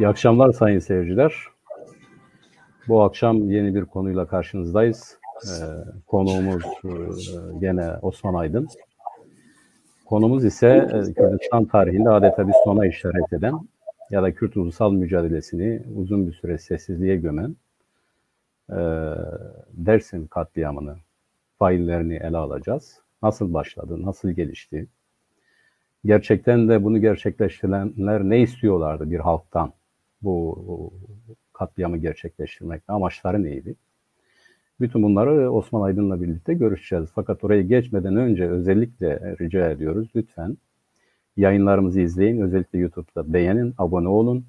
İyi akşamlar sayın seyirciler. Bu akşam yeni bir konuyla karşınızdayız. Konuğumuz gene Osman Aydın. Konumuz ise Kürdistan tarihinde adeta bir sona işaret eden ya da Kürt ulusal mücadelesini uzun bir süre sessizliğe gömen Dersim katliamını, faillerini ele alacağız. Nasıl başladı, nasıl gelişti? Gerçekten de bunu gerçekleştirenler ne istiyorlardı bir halktan? Bu katliamı gerçekleştirmekte amaçları neydi? Bütün bunları Osman Aydın'la birlikte görüşeceğiz. Fakat oraya geçmeden önce özellikle rica ediyoruz. Lütfen yayınlarımızı izleyin. Özellikle YouTube'da beğenin, abone olun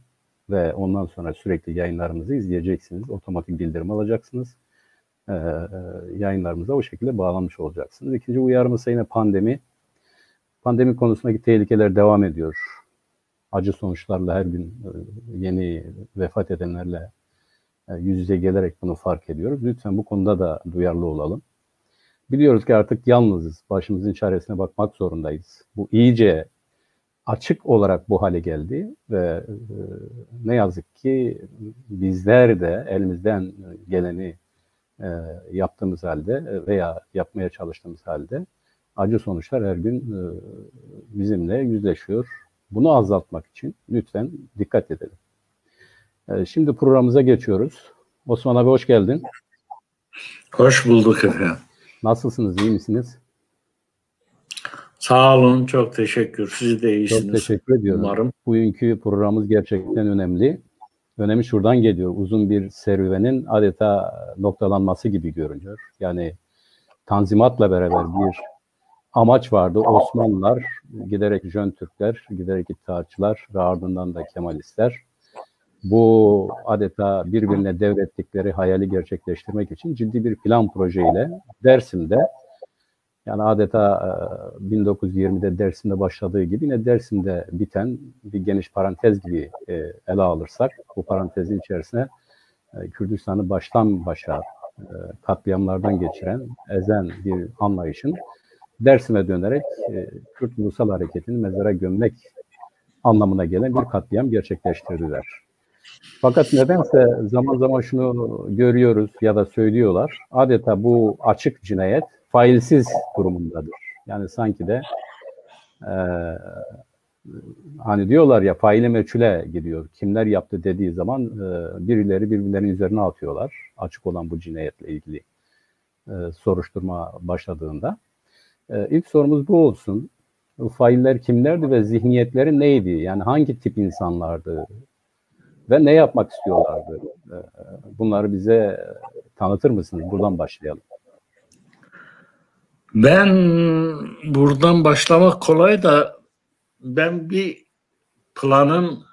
ve ondan sonra sürekli yayınlarımızı izleyeceksiniz. Otomatik bildirim alacaksınız. Yayınlarımıza o şekilde bağlanmış olacaksınız. İkinci uyarımız yine pandemi. Pandemi konusundaki tehlikeler devam ediyor. Acı sonuçlarla her gün yeni vefat edenlerle yüz yüze gelerek bunu fark ediyoruz. Lütfen bu konuda da duyarlı olalım. Biliyoruz ki artık yalnızız. Başımızın çaresine bakmak zorundayız. Bu iyice açık olarak bu hale geldi ve ne yazık ki bizler de elimizden geleni yaptığımız halde veya yapmaya çalıştığımız halde acı sonuçlar her gün bizimle yüzleşiyor. Bunu azaltmak için lütfen dikkat edelim. Şimdi programımıza geçiyoruz. Osman abi hoş geldin. Hoş bulduk efendim. Nasılsınız, iyi misiniz? Sağ olun, çok teşekkür. Siz de iyisiniz. Çok teşekkür ediyorum. Umarım. Bugünkü programımız gerçekten önemli. Önemi şuradan geliyor. Uzun bir serüvenin adeta noktalanması gibi görünüyor. Yani Tanzimat'la beraber bir amaç vardı. Osmanlılar, giderek Jön Türkler, giderek İttihatçılar ve ardından da Kemalistler bu adeta birbirine devrettikleri hayali gerçekleştirmek için ciddi bir plan projeyle Dersim'de, yani adeta 1920'de Dersim'de başladığı gibi yine Dersim'de biten bir geniş parantez gibi ele alırsak, bu parantezin içerisine Kürdistan'ı baştan başa katliamlardan geçiren, ezen bir anlayışın Dersim'e dönerek Kürt Ulusal Hareketi'ni mezara gömmek anlamına gelen bir katliam gerçekleştirdiler. Fakat nedense zaman zaman şunu görüyoruz ya da söylüyorlar, adeta bu açık cinayet failsiz durumundadır. Yani sanki de hani diyorlar ya, faile meçhule gidiyor. Kimler yaptı dediği zaman birileri birbirlerinin üzerine atıyorlar. Açık olan bu cinayetle ilgili soruşturma başladığında. İlk sorumuz bu olsun. Failler kimlerdi ve zihniyetleri neydi? Yani hangi tip insanlardı? Ve ne yapmak istiyorlardı? Bunları bize tanıtır mısınız? Buradan başlayalım. Ben buradan başlamak kolay da ben bir planın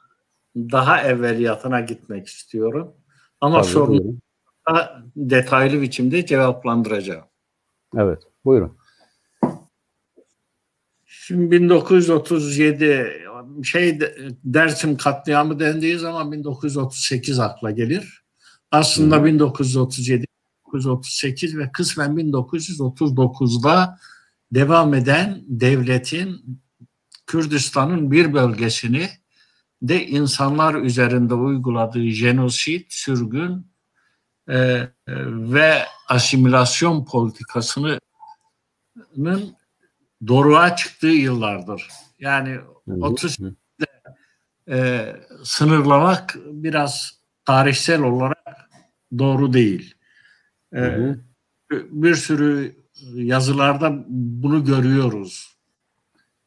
daha evveliyatına gitmek istiyorum. Ama sorunu daha detaylı biçimde cevaplandıracağım. Evet, buyurun. Şimdi 1937 Dersim katliamı dendiği zaman 1938 akla gelir. Aslında 1937, 1938 ve kısmen 1939'da devam eden devletin Kürdistan'ın bir bölgesini de insanlar üzerinde uyguladığı jenosit, sürgün ve asimilasyon politikasının doruğa çıktığı yıllardır. Yani 30'de sınırlamak biraz tarihsel olarak doğru değil. Bir sürü yazılarda bunu görüyoruz.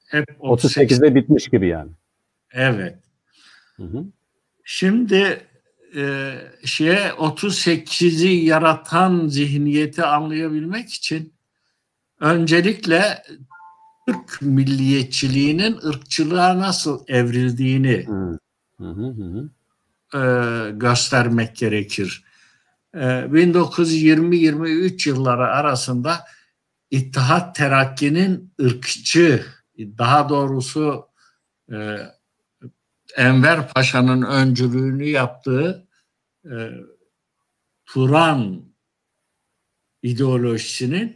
Hep 38'de bitmiş gibi yani. Evet. Şimdi 38'i yaratan zihniyeti anlayabilmek için öncelikle Türk milliyetçiliğinin ırkçılığa nasıl evrildiğini göstermek gerekir. 1920-23 yılları arasında İttihat Terakki'nin ırkçı, daha doğrusu Enver Paşa'nın öncülüğünü yaptığı Turan ideolojisinin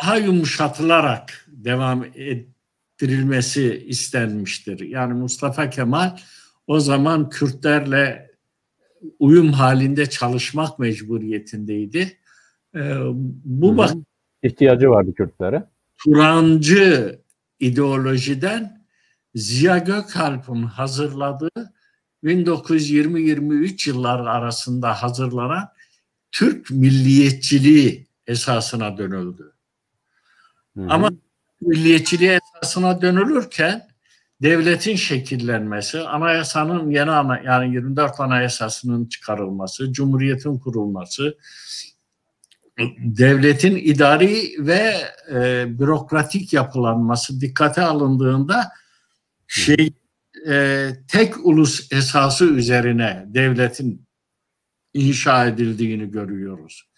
daha yumuşatılarak devam ettirilmesi istenmiştir. Yani Mustafa Kemal o zaman Kürtlerle uyum halinde çalışmak mecburiyetindeydi. Bu bak ihtiyacı vardı Kürtlere. Turancı ideolojiden Ziya Gökalp'ın hazırladığı 1920-23 yılları arasında hazırlanan Türk milliyetçiliği esasına dönüldü. Ama milliyetçiliği esasına dönülürken devletin şekillenmesi, anayasanın yani 24 Anayasası'nın çıkarılması, Cumhuriyet'in kurulması, devletin idari ve bürokratik yapılanması dikkate alındığında tek ulus esası üzerine devletin inşa edildiğini görüyoruz.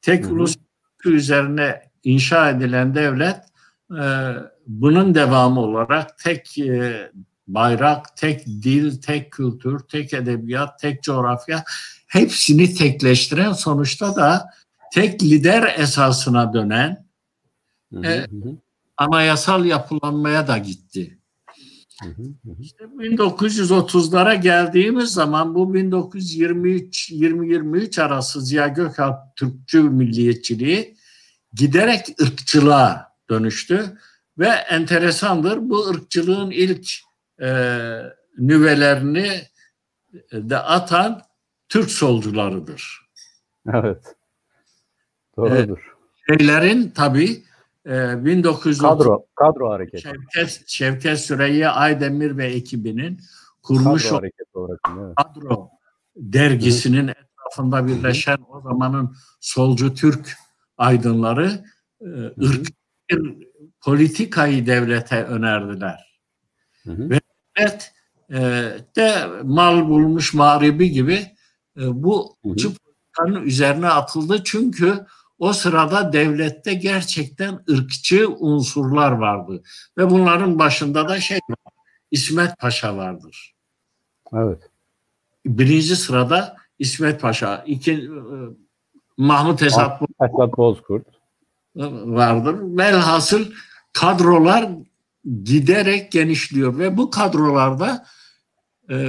Tek ulus üzerine inşa edilen devlet bunun devamı olarak tek bayrak, tek dil, tek kültür, tek edebiyat, tek coğrafya hepsini tekleştiren, sonuçta da tek lider esasına dönen anayasal yapılanmaya da gitti. İşte 1930'lara geldiğimiz zaman bu 1923 arası Ziya Gökalp Türkçü milliyetçiliği giderek ırkçılığa dönüştü ve enteresandır, bu ırkçılığın ilk nüvelerini de atan Türk solcularıdır. Evet. Doğrudur. Şeylerin tabii 1930 kadro hareketi. Şevket Süreyya Aydemir ve ekibinin kurmuş Kadro dergisinin etrafında birleşen o zamanın solcu Türk aydınları ırkçı bir politikayı devlete önerdiler. Ve devlet de mal bulmuş mağribi gibi bu politikanın üzerine atıldı. Çünkü o sırada devlette gerçekten ırkçı unsurlar vardı. Ve bunların başında da İsmet Paşa vardır. Evet. Birinci sırada İsmet Paşa, Mahmut Esat Bozkurt vardır. Velhasıl kadrolar giderek genişliyor ve bu kadrolarda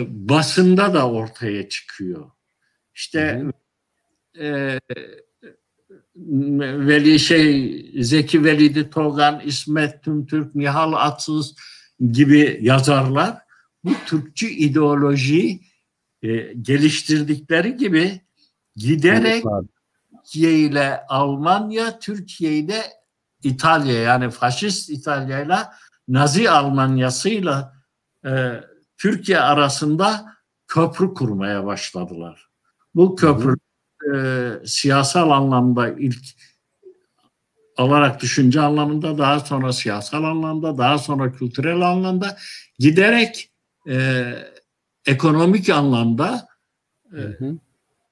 basında da ortaya çıkıyor. İşte Zeki Velidi Togan, İsmet Tümtürk, Nihal Atsız gibi yazarlar bu Türkçü ideolojiyi geliştirdikleri gibi giderek Türkiye ile Almanya, Türkiye ile İtalya, yani faşist İtalya ile Nazi Almanya'sıyla Türkiye arasında köprü kurmaya başladılar. Bu köprü siyasal anlamda ilk olarak düşünce anlamında, daha sonra siyasal anlamda, daha sonra kültürel anlamda giderek ekonomik anlamda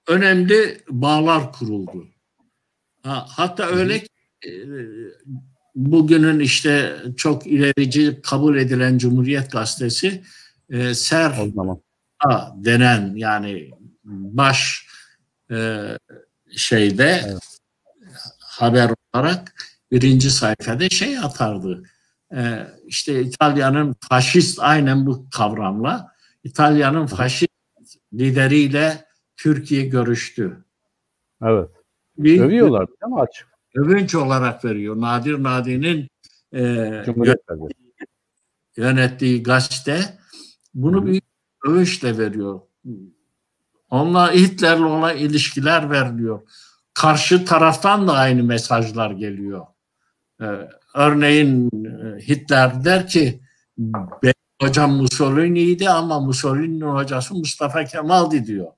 önemli bağlar kuruldu. Hatta öyle ki bugünün işte çok ilerici kabul edilen Cumhuriyet Gazetesi Ser denen, yani baş haber olarak birinci sayfada atardı. İşte İtalya'nın faşist, aynen bu kavramla İtalya'nın faşist lideriyle Türkiye görüştü. Evet. Övüyorlar ama açık. Övünç olarak veriyor. Nadir Nadi'nin yönettiği gazete bunu bir övünçle veriyor. Onunla, Hitler'le olan ilişkiler veriliyor. Karşı taraftan da aynı mesajlar geliyor. Örneğin Hitler der ki benim hocam Mussolini'ydi ama Mussolini'nin hocası Mustafa Kemal'di diyor.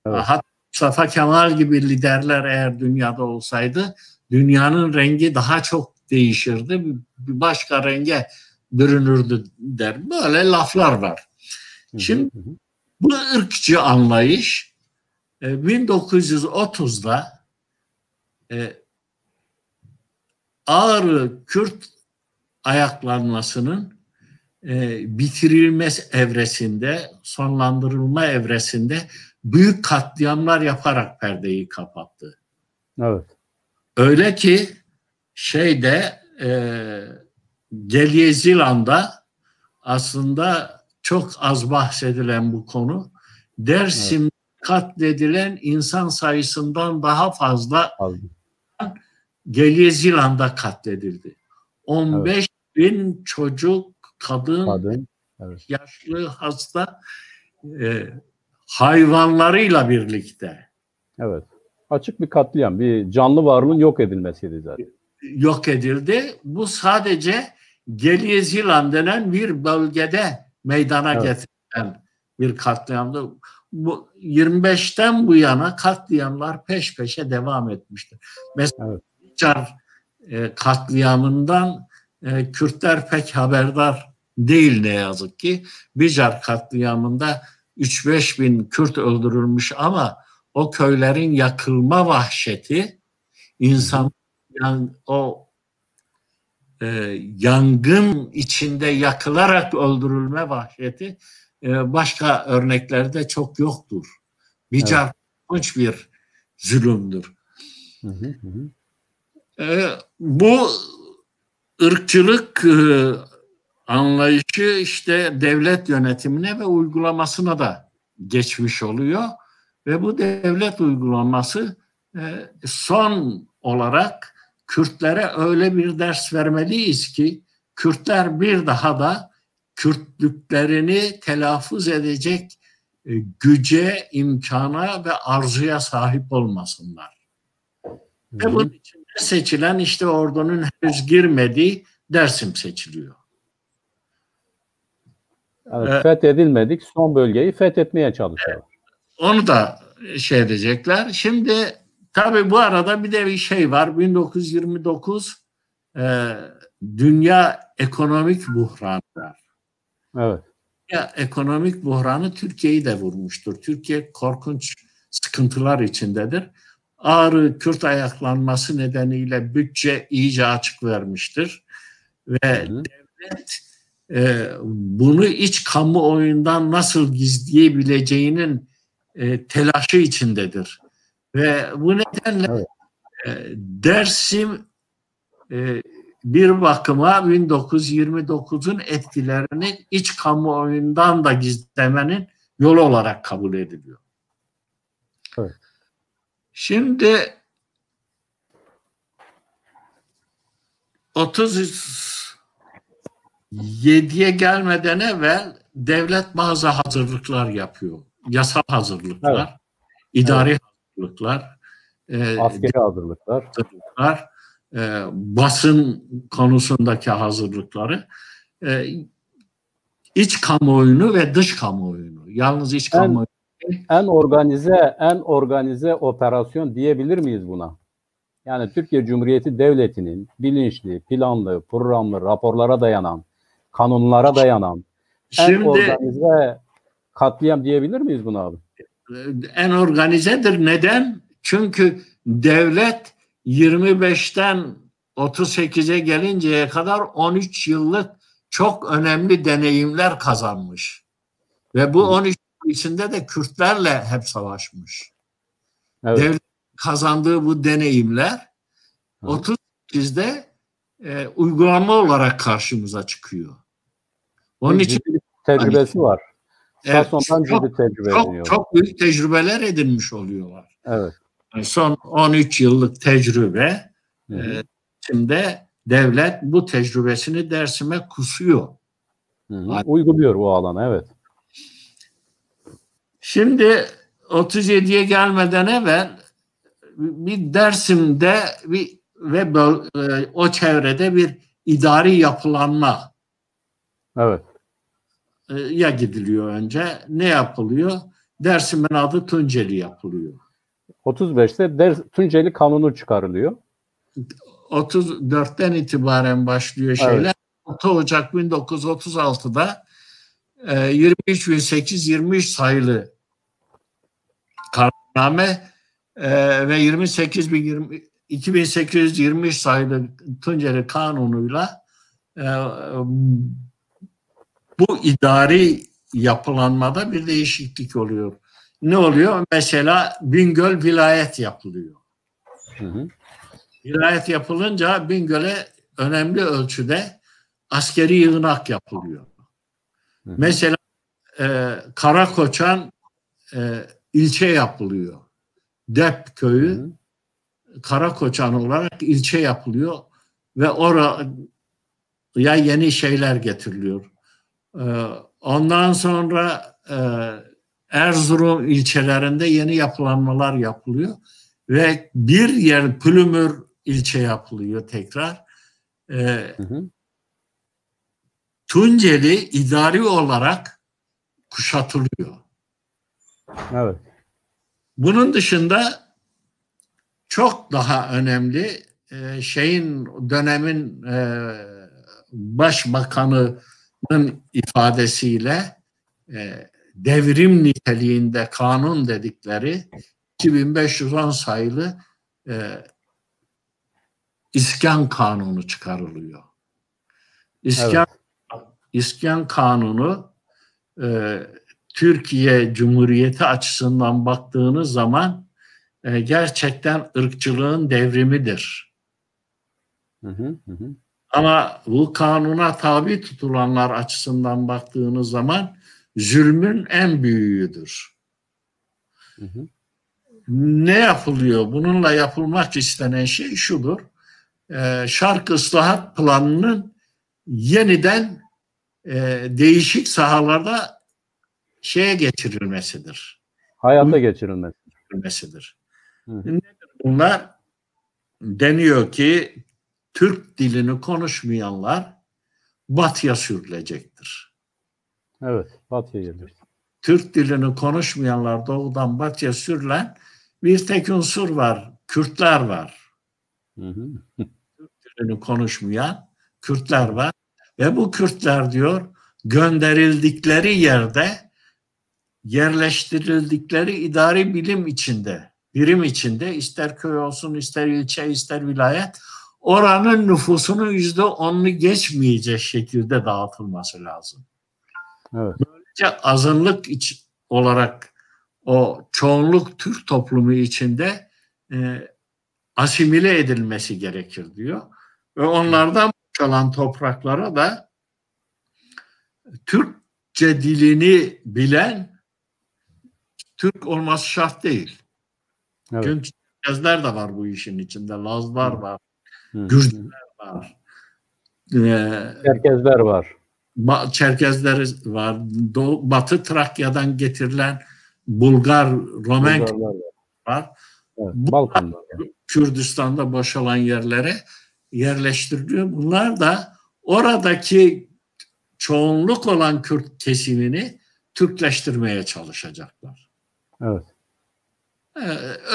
Evet. Hatta Mustafa Kemal gibi liderler eğer dünyada olsaydı dünyanın rengi daha çok değişirdi. Bir başka renge bürünürdü der. Böyle laflar var. Şimdi bu ırkçı anlayış 1930'da Ağrı Kürt ayaklanmasının bitirilme evresinde, sonlandırılma evresinde büyük katliamlar yaparak perdeyi kapattı. Evet. Öyle ki Gelyezilan'da aslında çok az bahsedilen bu konu. Dersim'de katledilen insan sayısından daha fazla Gelyezilan'da katledildi. 15 bin çocuk, kadın, evet. yaşlı, hasta, hayvanlarıyla birlikte. Evet. Açık bir katliam, bir canlı varlığın yok edilmesiydi zaten. Yok edildi. Bu sadece Gelyezilan denen bir bölgede meydana getirilen bir katliamdı. Bu 25'ten bu yana katliamlar peş peşe devam etmiştir. Mesela Bicar katliamından Kürtler pek haberdar değil ne yazık ki. Bicar katliamında 3-5 bin Kürt öldürülmüş ama o köylerin yakılma vahşeti, insan yani o yangın içinde yakılarak öldürülme vahşeti başka örneklerde çok yoktur. Bicar korkunç bir zulümdür. Bu ırkçılık anlayışı işte devlet yönetimine ve uygulamasına da geçmiş oluyor ve bu devlet uygulaması son olarak Kürtlere öyle bir ders vermeliyiz ki Kürtler bir daha da Kürtlüklerini telaffuz edecek güce, imkana ve arzuya sahip olmasınlar. Ve bunun için seçilen işte ordunun henüz girmediği Dersim seçiliyor. Evet, fethedilmedik, son bölgeyi fethetmeye çalışıyorlar. Onu da şey edecekler. Şimdi tabii bu arada bir de bir şey var. 1929 dünya ekonomik buhranı var. Evet. Ya, ekonomik buhranı Türkiye'yi de vurmuştur. Türkiye korkunç sıkıntılar içindedir. Ağrı Kürt ayaklanması nedeniyle bütçe iyice açık vermiştir. Ve devlet bunu iç kamuoyundan nasıl gizleyebileceğinin telaşı içindedir. Ve bu nedenle Dersim bir bakıma 1929'un etkilerini iç kamuoyundan da gizlemenin yolu olarak kabul ediliyor. Evet. Şimdi 37'ye gelmeden evvel devlet bazı hazırlıklar yapıyor. Yasal hazırlıklar, idari hazırlıklar, askeri hazırlıklar, basın konusundaki hazırlıkları, iç kamuoyunu ve dış kamuoyunu. Yalnız iç kamuoyunu. En organize operasyon diyebilir miyiz buna? Yani Türkiye Cumhuriyeti Devleti'nin bilinçli, planlı, programlı, raporlara dayanan, kanunlara dayanan en organize katliam diyebilir miyiz buna abi? En organizedir. Neden? Çünkü devlet 25'ten 38'e gelinceye kadar 13 yıllık çok önemli deneyimler kazanmış. Ve bu 13 yıl içinde de Kürtlerle hep savaşmış. Evet. Devlet kazandığı bu deneyimler 38'de uygulama olarak karşımıza çıkıyor. Onun için tecrübesi var. Sason'dan ciddi tecrübe ediniyor. Çok büyük tecrübeler edinmiş oluyorlar. Evet. Son 13 yıllık tecrübe şimdi devlet bu tecrübesini Dersim'e kusuyor. Uyguluyor o alana, evet. Şimdi 37'ye gelmeden evvel bir Dersim'de ve o çevrede bir idari yapılanma ya gidiliyor önce. Ne yapılıyor? Dersim'in adı Tunceli yapılıyor. 35'te Tunceli Kanunu çıkarılıyor. 34'ten itibaren başlıyor şeyler. Evet. 6 Ocak 1936'da 23.823 sayılı kararname ve 2823 sayılı Tunceli Kanunu'yla bu idari yapılanmada bir değişiklik oluyor. Ne oluyor? Mesela Bingöl vilayet yapılıyor. Vilayet yapılınca Bingöl'e önemli ölçüde askeri yığınak yapılıyor. Mesela Karakoçan ilçe yapılıyor. Dep köyü Karakoçan olarak ilçe yapılıyor ve oraya yeni şeyler getiriliyor. Ondan sonra Erzurum ilçelerinde yeni yapılanmalar yapılıyor ve bir yer Pülümür ilçe yapılıyor tekrar. Tunceli idari olarak kuşatılıyor. Evet. Bunun dışında çok daha önemli dönemin başbakanının ifadesiyle devrim niteliğinde kanun dedikleri 2510 sayılı İskan Kanunu çıkarılıyor. İskan Kanunu Türkiye Cumhuriyeti açısından baktığınız zaman gerçekten ırkçılığın devrimidir. Ama bu kanuna tabi tutulanlar açısından baktığınız zaman zulmün en büyüğüdür. Ne yapılıyor? Bununla yapılmak istenen şey şudur. Şark Islahat Planı'nın yeniden değişik sahalarda geçirilmesidir. Hayata geçirilmesidir. Bunlar deniyor ki Türk dilini konuşmayanlar batıya sürülecektir. Evet, batıya gelir. Türk dilini konuşmayanlar doğudan batıya sürülen bir tek unsur var. Kürtler var. Türk dilini konuşmayan Kürtler var. Ve bu Kürtler diyor gönderildikleri yerde yerleştirildikleri idari birim içinde ister köy olsun, ister ilçe, ister vilayet oranın nüfusunun %10'unu geçmeyecek şekilde dağıtılması lazım. Evet. Böylece azınlık olarak o çoğunluk Türk toplumu içinde asimile edilmesi gerekir diyor. Ve onlardan kalan topraklara da Türkçe dilini bilen Türk olması şart değil. Evet. Çünkü Çerkezler de var bu işin içinde. Lazlar var. Gürcüler var. Çerkezler var. Çerkezler var. Batı Trakya'dan getirilen Bulgar, Romen var. Evet, Balkanlar. Kürdistan'da boşalan yerlere yerleştiriliyor. Bunlar da oradaki çoğunluk olan Kürt kesimini Türkleştirmeye çalışacaklar. Evet.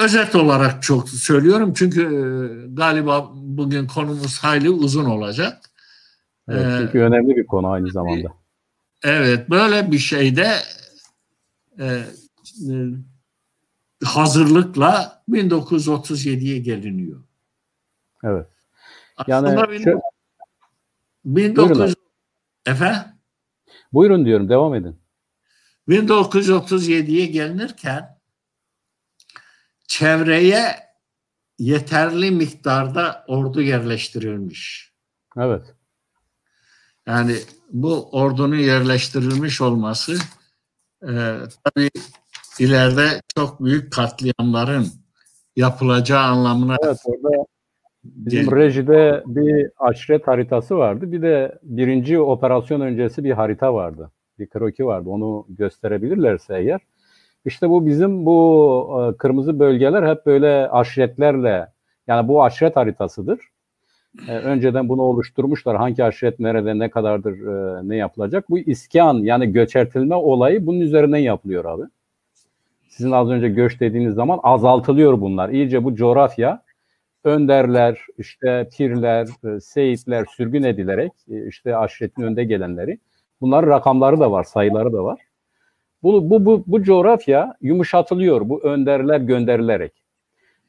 Özet olarak çok söylüyorum çünkü galiba bugün konumuz hayli uzun olacak. Evet, çünkü önemli bir konu aynı zamanda. Evet, böyle bir şeyde hazırlıkla 1937'ye geliniyor. Evet. Yani Aslında 1900 efendim? Buyurun diyorum, devam edin. 1937'ye gelinirken çevreye yeterli miktarda ordu yerleştirilmiş. Evet. Yani bu ordunun yerleştirilmiş olması tabii ileride çok büyük katliamların yapılacağı anlamına. Evet, orada bizim rejide bir aşiret haritası vardı. Bir de birinci operasyon öncesi bir harita vardı. Bir kroki vardı. Onu gösterebilirlerse eğer. İşte bu bizim bu kırmızı bölgeler hep böyle aşiretlerle, yani bu aşiret haritasıdır. Önceden bunu oluşturmuşlar. Hangi aşiret nerede, ne kadardır, ne yapılacak. Bu iskan, yani göçertilme olayı bunun üzerinden yapılıyor abi. Sizin az önce göç dediğiniz zaman azaltılıyor bunlar. İyice bu coğrafya önderler, işte pirler, seyitler sürgün edilerek işte aşiretin önde gelenleri. Bunların rakamları da var, sayıları da var. Bu coğrafya yumuşatılıyor bu önderler gönderilerek.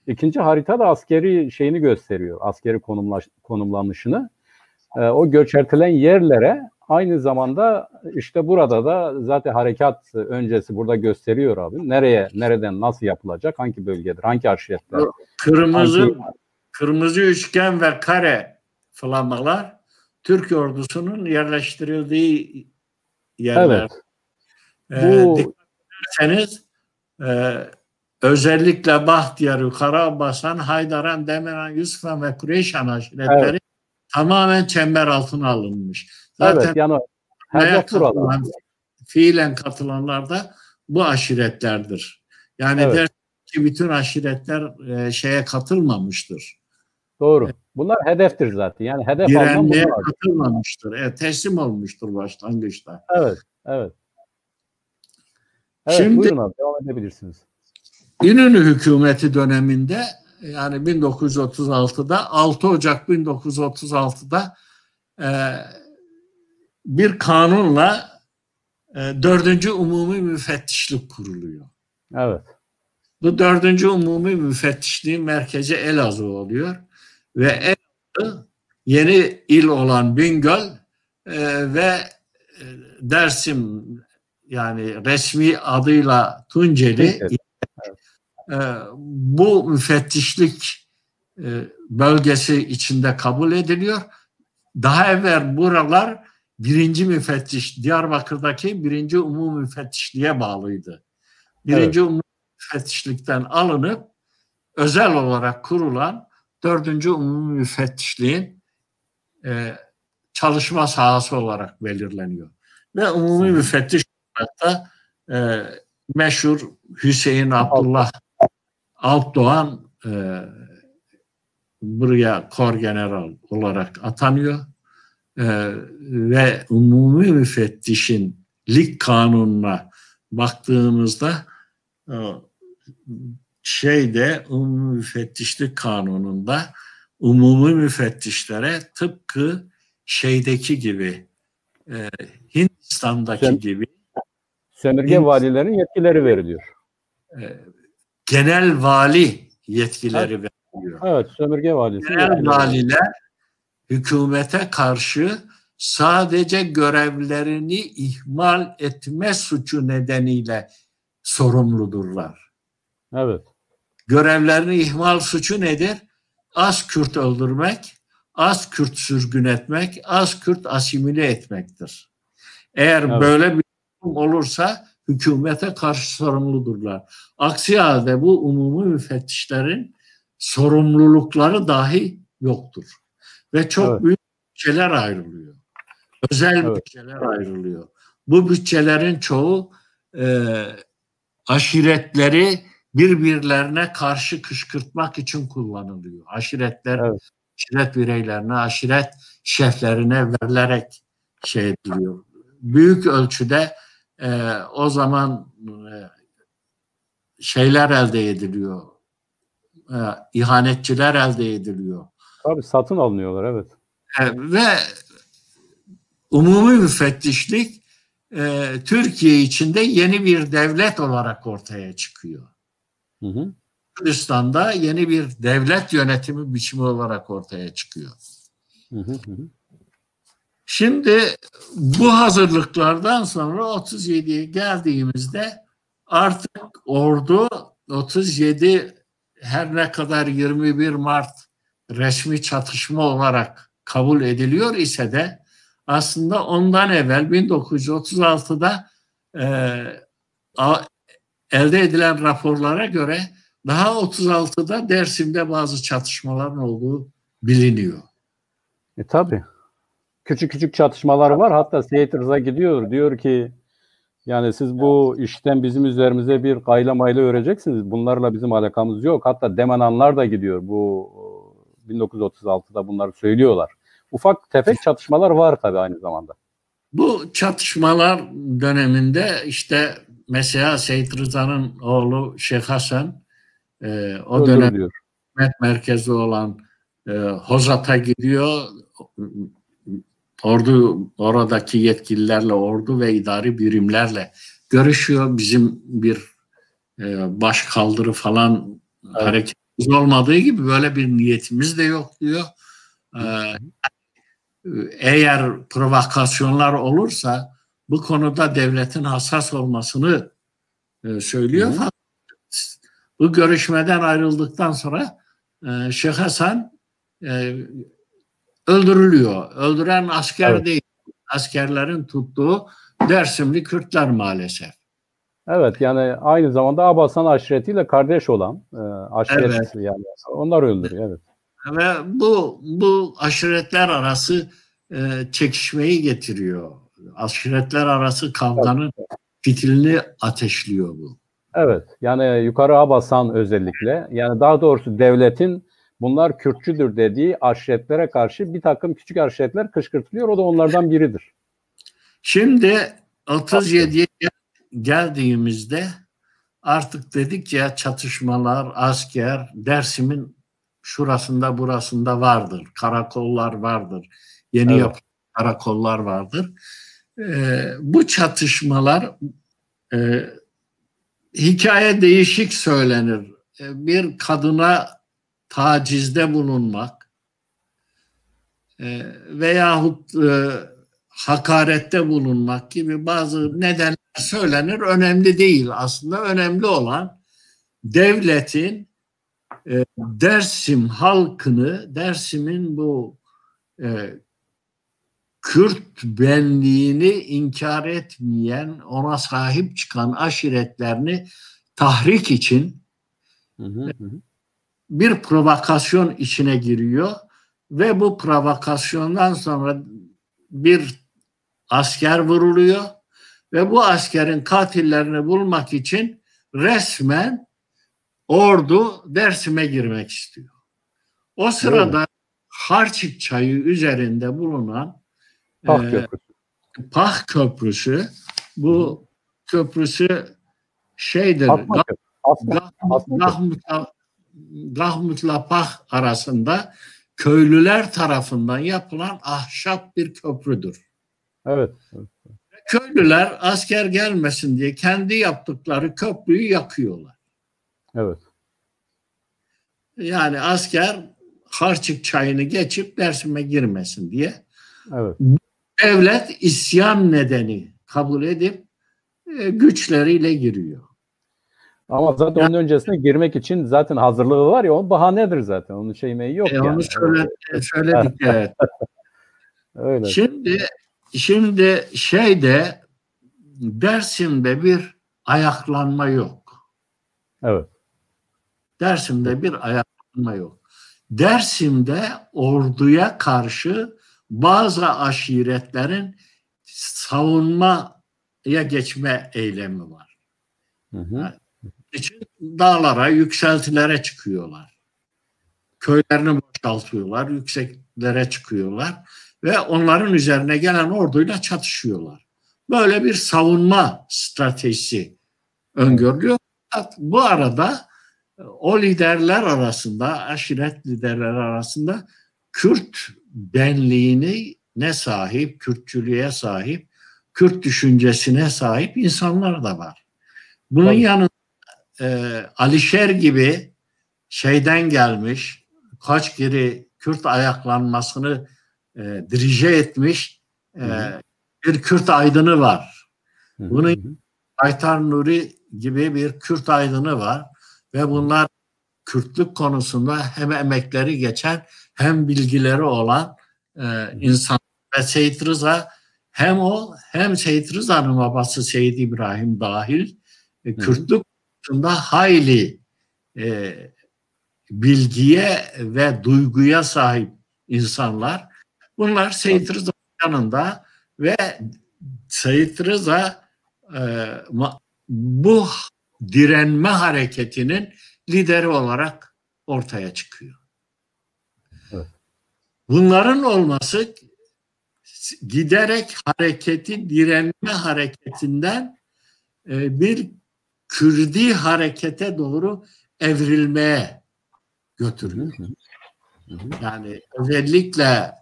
İkinci harita da askeri şeyini gösteriyor, askeri konumlanışını. O göçertilen yerlere aynı zamanda işte burada da zaten harekat öncesi burada gösteriyor abi. Nereden nasıl yapılacak, hangi bölgedir, hangi aşiretler. Kırmızı üçgen ve kare flamalar Türk ordusunun yerleştirildiği yerler. Evet. Bu Dikkat özellikle Bahtiyar'ı, Karabasan, Haydaran, Demirhan, Yusufan ve Kureyşan aşiretleri tamamen çember altına alınmış. Zaten evet, yani hedef buralar. Fiilen katılanlar da bu aşiretlerdir. Yani Evet. der ki bütün aşiretler şeye katılmamıştır. Doğru. Bunlar hedeftir zaten. Yani hedef alınan Direnmeye bunlar. katılmamıştır. Teslim olmuştur başlangıçta. Evet, evet. Evet, Şimdi buyurun abi, devam edebilirsiniz. İnönü hükümeti döneminde, yani 1936'da, 6 Ocak 1936'da bir kanunla 4. Umumi Müfettişlik kuruluyor. Evet. Bu 4. Umumi Müfettişliğin merkezi Elazığ oluyor ve Elazığ yeni il olan Bingöl ve Dersim, yani resmi adıyla Tunceli, bu müfettişlik bölgesi içinde kabul ediliyor. Daha evvel buralar 1. müfettiş, Diyarbakır'daki 1. Umumi Müfettişliğe bağlıydı. 1. Umumi Müfettişlikten alınıp özel olarak kurulan 4. Umumi Müfettişliğin çalışma sahası olarak belirleniyor. Ve Umumi Müfettiş olarak da meşhur Hüseyin Abdullah Alpdoğan buraya Korgeneral olarak atanıyor. Ve Umumi Müfettişin lig kanununa baktığımızda Umumi Müfettişlik Kanunu'nda umumi müfettişlere tıpkı şeydeki gibi, Hindistan'daki gibi sömürge valilerin yetkileri veriliyor. Genel vali yetkileri veriliyor. Evet, sömürge valisi. Genel valiler hükümete karşı sadece görevlerini ihmal etme suçu nedeniyle sorumludurlar. Evet. Görevlerini ihmal suçu nedir? Az Kürt öldürmek, az Kürt sürgün etmek, az Kürt asimile etmektir. Eğer böyle bir durum olursa hükümete karşı sorumludurlar. Aksi halde bu umumi müfettişlerin sorumlulukları dahi yoktur. Ve çok büyük bütçeler ayrılıyor. Özel bütçeler ayrılıyor. Bu bütçelerin çoğu aşiretleri birbirlerine karşı kışkırtmak için kullanılıyor. Aşiretler, aşiret bireylerine, aşiret şeflerine verilerek şey ediliyor. Büyük ölçüde o zaman şeyler elde ediliyor. İhanetçiler elde ediliyor. Tabii satın alınıyorlar, evet. Ve umumi müfettişlik Türkiye içinde yeni bir devlet olarak ortaya çıkıyor. Kürdistan'da yeni bir devlet yönetimi biçimi olarak ortaya çıkıyor. Şimdi bu hazırlıklardan sonra 37'ye geldiğimizde artık ordu 37, her ne kadar 21 Mart resmi çatışma olarak kabul ediliyor ise de aslında ondan evvel 1936'da elde edilen raporlara göre daha 36'da Dersim'de bazı çatışmaların olduğu biliniyor. Tabii. Küçük küçük çatışmalar var. Hatta Seyit Rıza gidiyor. Diyor ki yani siz bu işten bizim üzerimize bir gayla mayla öreceksiniz. Bunlarla bizim alakamız yok. Hatta Demenanlar da gidiyor. Bu 1936'da bunları söylüyorlar. Ufak tefek çatışmalar var tabii aynı zamanda. Bu çatışmalar döneminde işte mesela Seyit Rıza'nın oğlu Şeyh Hasan o dönem hükümet merkezi olan Hozat'a gidiyor. Oradaki yetkililerle, ordu ve idari birimlerle görüşüyor. Bizim bir baş kaldırı falan hareketimiz olmadığı gibi böyle bir niyetimiz de yok diyor. Eğer provokasyonlar olursa bu konuda devletin hassas olmasını söylüyor. Bu görüşmeden ayrıldıktan sonra Şeyh Hasan öldürülüyor. Öldüren asker değil. Askerlerin tuttuğu Dersimli Kürtler maalesef. Evet, yani aynı zamanda Abasan aşiretiyle kardeş olan aşiret, Evet. yani onlar öldürüyor. Evet. Ve bu aşiretler arası çekişmeyi getiriyor. Aşiretler arası Evet. kavganın fitilini ateşliyor bu. Evet, yani yukarı Abasan özellikle, yani daha doğrusu devletin bunlar Kürtçüdür dediği aşiretlere karşı bir takım küçük aşiretler kışkırtılıyor. O da onlardan biridir. Şimdi 37'ye geldiğimizde artık dedik ya, çatışmalar, asker, Dersim'in şurasında burasında vardır. Karakollar vardır. Yeni Evet. yapılan karakollar vardır. Bu çatışmalar, hikaye değişik söylenir. Bir kadına tacizde bulunmak veyahut hakarette bulunmak gibi bazı nedenler söylenir. Önemli değil aslında. Önemli olan devletin Dersim halkını, Dersim'in bu Kürt benliğini inkar etmeyen, ona sahip çıkan aşiretlerini tahrik için bir provokasyon içine giriyor ve bu provokasyondan sonra bir asker vuruluyor ve bu askerin katillerini bulmak için resmen ordu Dersim'e girmek istiyor. O sırada Harçık Çayı üzerinde bulunan Pah Köprüsü. Pah Köprüsü, bu köprüsü şeydir, Gahmut'la Pah arasında köylüler tarafından yapılan ahşap bir köprüdür. Evet. Köylüler asker gelmesin diye kendi yaptıkları köprüyü yakıyorlar. Evet. Yani asker Harçık Çayı'nı geçip Dersim'e girmesin diye. Evet. Devlet isyan nedeni kabul edip güçleriyle giriyor. Ama zaten onun öncesine girmek için zaten hazırlığı var ya, o bahanedir zaten. Onun şeymeyi yok yani. Onu söyledik evet. Öyle. Şimdi şeyde Dersim'de bir ayaklanma yok. Evet. Dersim'de bir ayaklanma yok. Dersim'de orduya karşı bazı aşiretlerin savunmaya geçme eylemi var. Yani için dağlara, yükseltilere çıkıyorlar. Köylerini boşaltıyorlar, yükseklere çıkıyorlar ve onların üzerine gelen orduyla çatışıyorlar. Böyle bir savunma stratejisi öngörülüyor. Bu arada o liderler arasında, aşiret liderler arasında Kürt benliğine sahip, Kürtçülüğe sahip, Kürt düşüncesine sahip insanlar da var. Bunun yanında Alişer gibi şeyden gelmiş, kaç kere Kürt ayaklanmasını dirije etmiş bir Kürt aydını var. Bunun Baytar Nuri gibi bir Kürt aydını var ve bunlar Kürtlük konusunda hem emekleri geçen hem bilgileri olan insan ve Seyit Rıza hem Seyit Rıza'nın babası Seyit İbrahim dahil Kürtlük konusunda hayli bilgiye ve duyguya sahip insanlar. Bunlar Seyit Rıza yanında ve Seyit Rıza bu direnme hareketinin lideri olarak ortaya çıkıyor. Evet. Bunların olması giderek direnme hareketinden bir Kürdi harekete doğru evrilmeye götürüyor. Yani özellikle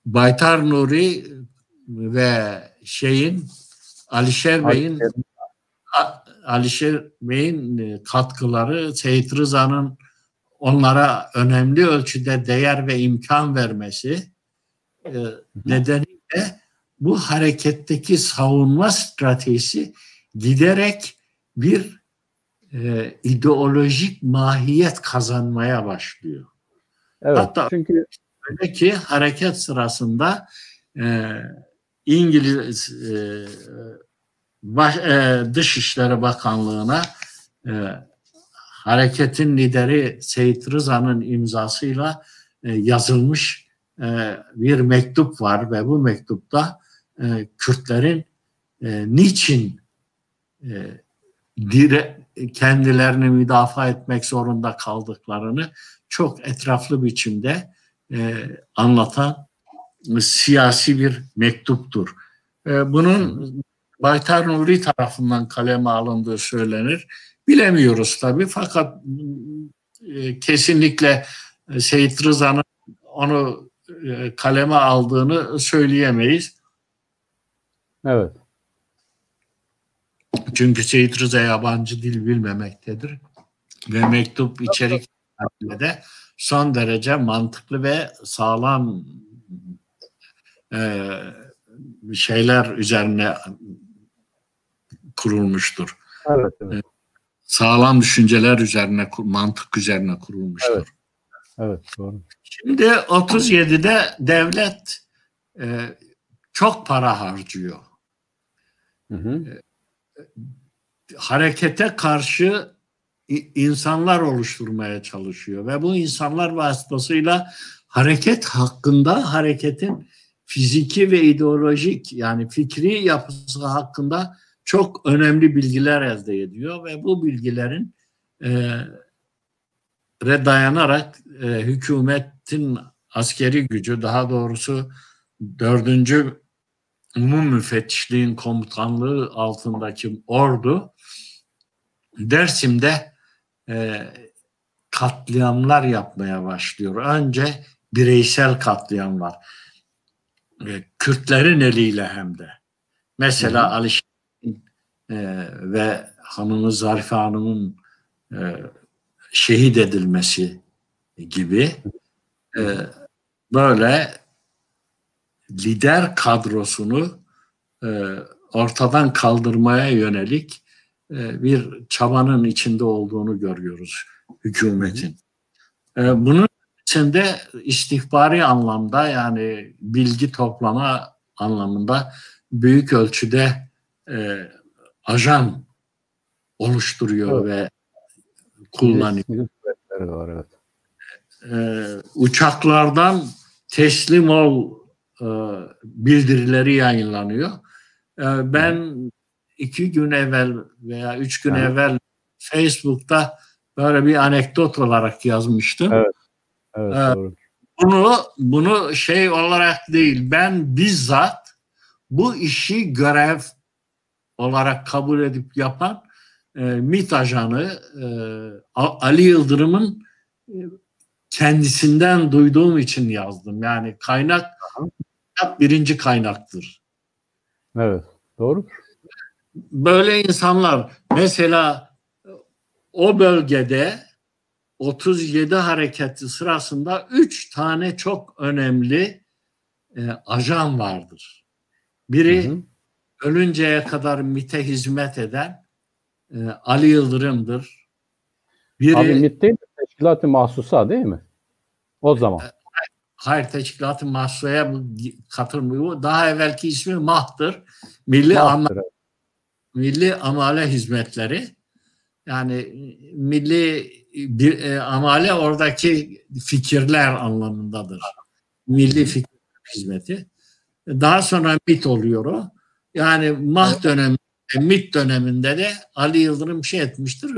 Baytar Nuri ve Alişer Bey'in katkıları, Seyit Rıza'nın onlara önemli ölçüde değer ve imkan vermesi nedeniyle bu hareketteki savunma stratejisi giderek bir ideolojik mahiyet kazanmaya başlıyor. Evet, hatta çünkü öyle ki hareket sırasında İngiliz Dışişleri Bakanlığı'na hareketin lideri Seyit Rıza'nın imzasıyla yazılmış bir mektup var ve bu mektupta Kürtlerin niçin kendilerini müdafaa etmek zorunda kaldıklarını çok etraflı biçimde anlatan siyasi bir mektuptur. Bunun Baytar Nuri tarafından kaleme alındığı söylenir. Bilemiyoruz tabii, fakat kesinlikle Seyit Rıza'nın onu kaleme aldığını söyleyemeyiz. Evet. Çünkü Seyit Rıza yabancı dil bilmemektedir. Ve mektup içerik de son derece mantıklı ve sağlam şeyler üzerine kurulmuştur. Evet, evet. Sağlam düşünceler üzerine, mantık üzerine kurulmuştur. Evet, evet, doğru. Şimdi 37'de devlet çok para harcıyor. Hı hı. Harekete karşı insanlar oluşturmaya çalışıyor ve bu insanlar vasıtasıyla hareket hakkında, hareketin fiziki ve ideolojik, yani fikri yapısı hakkında çok önemli bilgiler elde ediyor ve bu bilgilerin dayanarak hükümetin askeri gücü, daha doğrusu 4. Umum Müfettişliğin komutanlığı altındaki ordu Dersim'de katliamlar yapmaya başlıyor. Önce bireysel katliamlar. Kürtlerin eliyle hem de. Mesela Ali Şahin ve hanımı Zarife Hanım'ın şehit edilmesi gibi böyle lider kadrosunu ortadan kaldırmaya yönelik bir çabanın içinde olduğunu görüyoruz hükümetin. Bunun içinde istihbari anlamda, yani bilgi toplama anlamında büyük ölçüde ajan oluşturuyor, evet, ve kullanıyor. Var, evet. Uçaklardan teslim ol bildirileri yayınlanıyor. Ben 2 gün evvel veya 3 gün evvel Facebook'ta böyle bir anekdot olarak yazmıştım. Evet. Evet, doğru. Bunu şey olarak değil, ben bizzat bu işi görev olarak kabul edip yapan MİT ajanı Ali Yıldırım'ın kendisinden duyduğum için yazdım. Yani kaynak birinci kaynaktır. Evet, doğru. Böyle insanlar, mesela o bölgede 37 hareketi sırasında 3 tane çok önemli ajan vardır. Biri ölünceye kadar MİT'e hizmet eden Ali Yıldırım'dır. Biri, abi MİT değil mi? Teşkilat-ı Mahsusa değil mi? O zaman. Hayır, Teşkilat-ı Mahsusa'ya katılmıyor. Daha evvelki ismi MAH'tır. Milli Amale Hizmetleri. Yani milli amale oradaki fikirler anlamındadır. Milli Fikir Hizmeti. Daha sonra MİT oluyor o. Yani MAH döneminde, MİT döneminde de Ali Yıldırım şey etmiştir.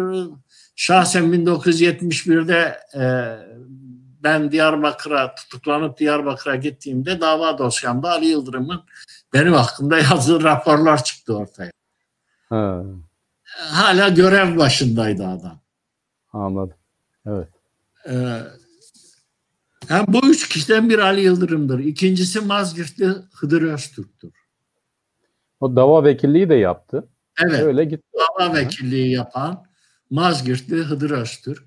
Şahsen 1971'de ben tutuklanıp Diyarbakır'a gittiğimde dava dosyamda Ali Yıldırım'ın benim hakkımda yazdığı raporlar çıktı ortaya. Ha. Hala görev başındaydı adam. Anladım. Evet. Yani bu 3 kişiden biri Ali Yıldırım'dır. İkincisi Mazgirtli Hıdır Öztürk'tür. O dava vekilliği de yaptı. Evet. Öyle gitti. Dava vekilliği yapan Mazgirtli Hıdır Öztürk.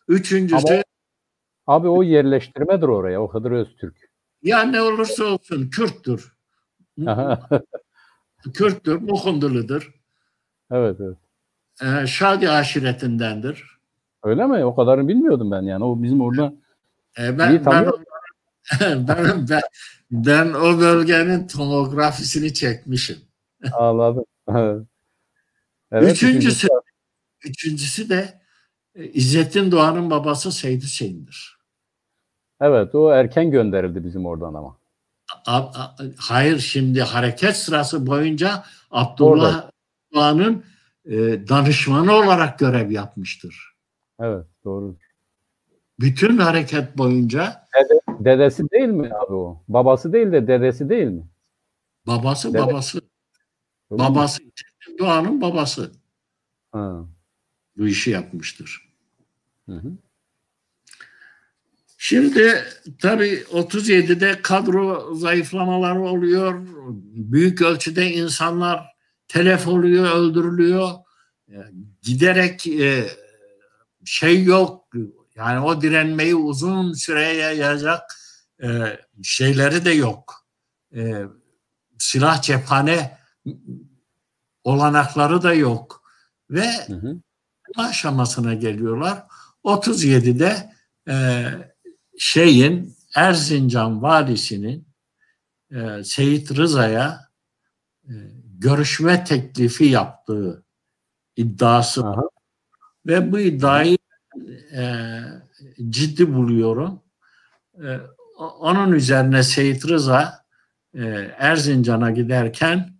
Üçüncüsü abi o yerleştirmedir oraya, o Hıdır Öztürk. Ya ne olursa olsun Kürttür. Kürttür, Muhunduludur. Evet, evet. Şadi aşiretindendir. Öyle mi? O kadarını bilmiyordum ben yani. O bizim orada ben o bölgenin tomografisini çekmişim. Anladım. Evet, Üçüncüsü de İzzettin Doğan'ın babası Seyit Hüseyin'dir. evet, o erken gönderildi bizim oradan ama. Hayır, şimdi hareket sırası boyunca Orada. Abdullah Doğan'ın danışmanı olarak görev yapmıştır. Evet, doğru. Bütün hareket boyunca Dedesi değil mi abi o? Babası değil de dedesi değil mi? babası. Öyle mi? Babası İzzettin Doğan'ın babası Ha. bu işi yapmıştır. Hı hı. Şimdi tabii 37'de kadro zayıflamaları oluyor. Büyük ölçüde insanlar telef oluyor, öldürülüyor. Giderek şey yok. Yani o direnmeyi uzun süreye yayacak şeyleri de yok. Silah cephane olanakları da yok. Ve aşamasına geliyorlar. 37'de Erzincan valisinin Seyit Rıza'ya görüşme teklifi yaptığı iddiası var. Ve bu iddiayı ciddi buluyorum. Onun üzerine Seyit Rıza Erzincan'a giderken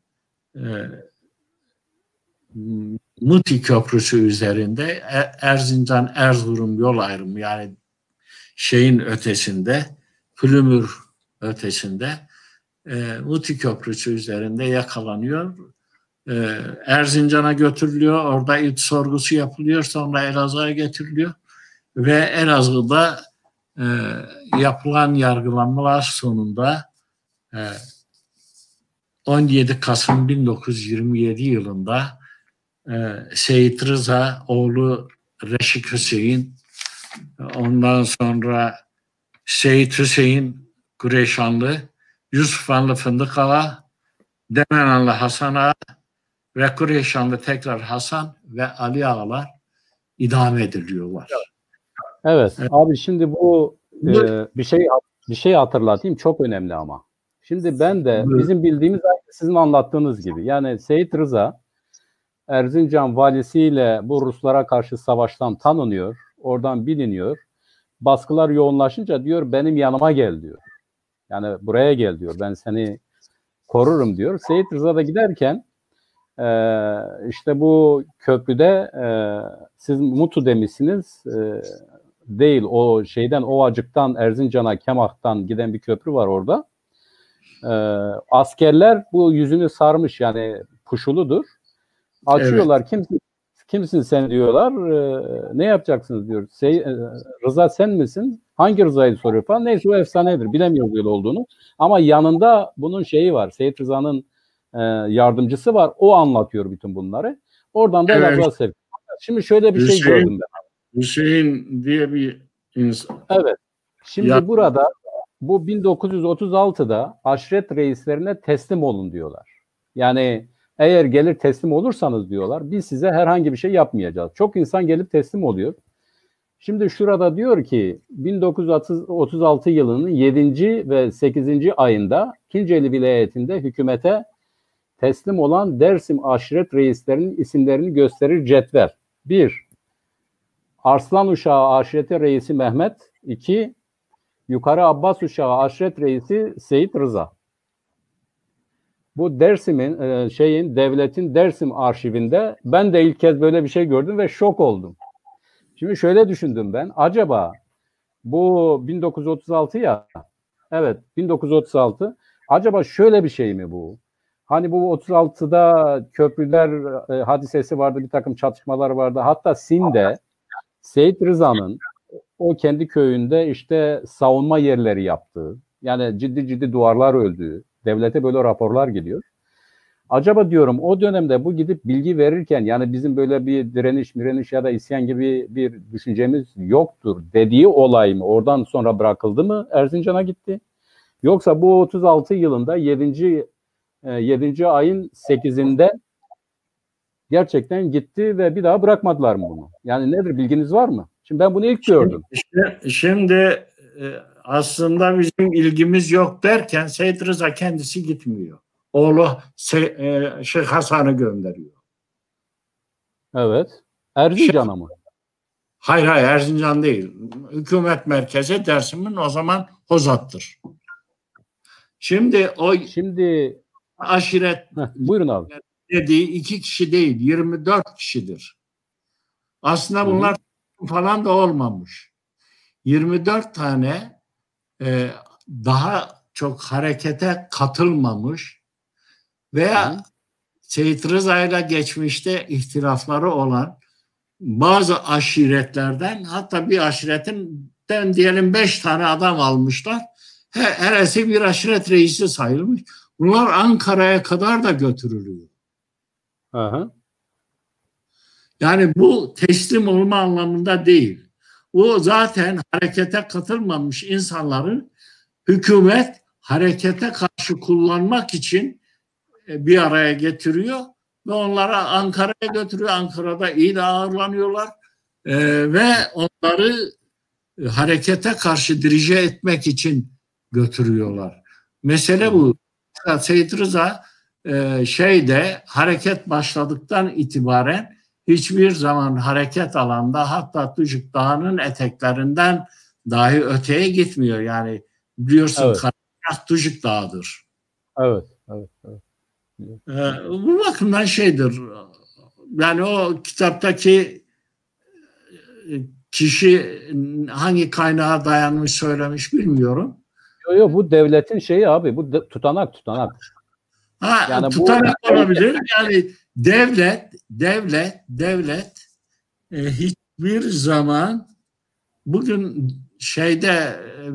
Muti Köprüsü üzerinde Erzincan-Erzurum yol ayrımı, yani şeyin ötesinde, Pülümür ötesinde Muti Köprüsü üzerinde yakalanıyor. Erzincan'a götürülüyor. Orada ilk sorgusu yapılıyor. Sonra Elazığ'a getiriliyor. Ve Elazığ'da yapılan yargılanmalar sonunda 17 Kasım 1927 yılında Seyit Rıza, oğlu Reşik Hüseyin, ondan sonra Seyit Hüseyin Kureyşanlı, Yusufhanlı Fındık Ağa, Demenanlı Hasan Ağa ve Kureyşanlı tekrar Hasan ve Ali Ağalar idam ediliyorlar. Evet, abi şimdi bu bir şey hatırlatayım, çok önemli ama. Şimdi ben de bizim bildiğimiz sizin anlattığınız gibi, yani Seyit Rıza Erzincan valisiyle bu Ruslara karşı savaştan tanınıyor, oradan biliniyor. Baskılar yoğunlaşınca diyor benim yanıma gel diyor. Yani buraya gel diyor, ben seni korurum diyor. Seyit Rıza da giderken işte bu köprüde siz Mutu demişsiniz, değil, o şeyden Ovacık'tan Erzincan'a Kemak'tan giden bir köprü var orada. Askerler bu yüzünü sarmış, yani puşuludur. Açıyorlar, evet. Kimsin sen diyorlar. Ne yapacaksınız diyor. Rıza sen misin? Hangi Rıza'yı soruyor falan. Neyse, o efsanedir. Bilemiyoruz öyle olduğunu. Ama yanında bunun şeyi var. Seyit Rıza'nın yardımcısı var. O anlatıyor bütün bunları. Oradan da Elazığ'a sevk. Şimdi şöyle bir şey gördüm ben. Hüseyin diye bir insan. Evet. Şimdi burada bu 1936'da aşiret reislerine teslim olun diyorlar. Yani eğer gelir teslim olursanız diyorlar, biz size herhangi bir şey yapmayacağız. Çok insan gelip teslim oluyor. Şimdi şurada diyor ki 1936 yılının 7. ve 8. ayında Kinceli vilayetinde hükümete teslim olan Dersim aşiret reislerinin isimlerini gösterir cetvel. 1. Arslan Uşağı Aşireti Reisi Mehmet. 2. Yukarı Abbas Uşağı Aşiret Reisi Seyit Rıza. Bu Dersim'in devletin Dersim arşivinde ben de ilk kez böyle bir şey gördüm ve şok oldum. Şimdi şöyle düşündüm ben. Acaba bu 1936 ya. Evet, 1936. Acaba şöyle bir şey mi bu? Hani bu 36'da köprüler hadisesi vardı, bir takım çatışmalar vardı. Hatta Sin'de Seyit Rıza'nın o kendi köyünde işte savunma yerleri yaptığı, yani ciddi duvarlar öldüğü, devlete böyle raporlar geliyor. Acaba diyorum o dönemde bu gidip bilgi verirken, yani bizim böyle bir direniş ya da isyan gibi bir düşüncemiz yoktur dediği olay mı? Oradan sonra bırakıldı mı? Erzincan'a gitti. Yoksa bu 36 yılında 7. ayın 8'inde gerçekten gitti ve bir daha bırakmadılar mı bunu? Yani nedir, bilginiz var mı? Şimdi ben bunu ilk gördüm. Şimdi aslında bizim ilgimiz yok derken Seyit Rıza kendisi gitmiyor. Oğlu Şeyh Hasan'ı gönderiyor. Evet. Erzincan'a mı? Hayır Erzincan değil. Hükümet merkezi Dersim'in o zaman Hozat'tır. Şimdi o aşiret buyurun abi. dediği 2 kişi değil 24 kişidir. Aslında bunlar falan da olmamış. 24 tane daha çok harekete katılmamış veya Seyit Rıza ile geçmişte ihtilafları olan bazı aşiretlerden, hatta bir aşiretten diyelim 5 tane adam almışlar. Heresi bir aşiret reisi sayılmış. Bunlar Ankara'ya kadar da götürülüyor. Aha. Yani bu teslim olma anlamında değil. O zaten harekete katılmamış insanların hükümet harekete karşı kullanmak için bir araya getiriyor ve onları Ankara'ya götürüyor. Ankara'da iyi de ağırlanıyorlar ve onları harekete karşı dirije etmek için götürüyorlar. Mesele bu. Seyit Rıza hareket başladıktan itibaren hiçbir zaman hareket alanda, hatta Tuşuk Dağı'nın eteklerinden dahi öteye gitmiyor. Yani biliyorsun Tuşuk Dağı'dır. Evet. Bu bakımdan yani o kitaptaki kişi hangi kaynağa dayanmış söylemiş bilmiyorum. Yok bu devletin şeyi abi, bu tutanak. Yani tutanak olabilir. Yani devlet hiçbir zaman, bugün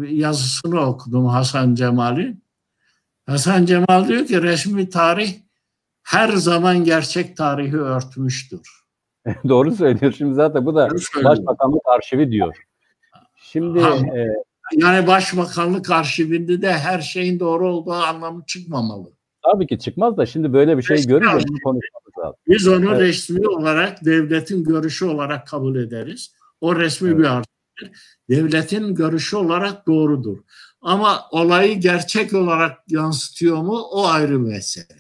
yazısını okudum Hasan Cemal'in. Hasan Cemal diyor ki resmi tarih her zaman gerçek tarihi örtmüştür. Doğru söylüyor. Şimdi zaten bu da Başbakanlık arşivi diyor. Şimdi yani Başbakanlık arşivinde de her şeyin doğru olduğu anlamı çıkmamalı. Tabii ki çıkmaz da şimdi böyle bir şey görünce bunu konuşmamız lazım. Biz onu resmi olarak devletin görüşü olarak kabul ederiz. O resmi bir arşivdir. Devletin görüşü olarak doğrudur. Ama olayı gerçek olarak yansıtıyor mu, o ayrı bir mesele.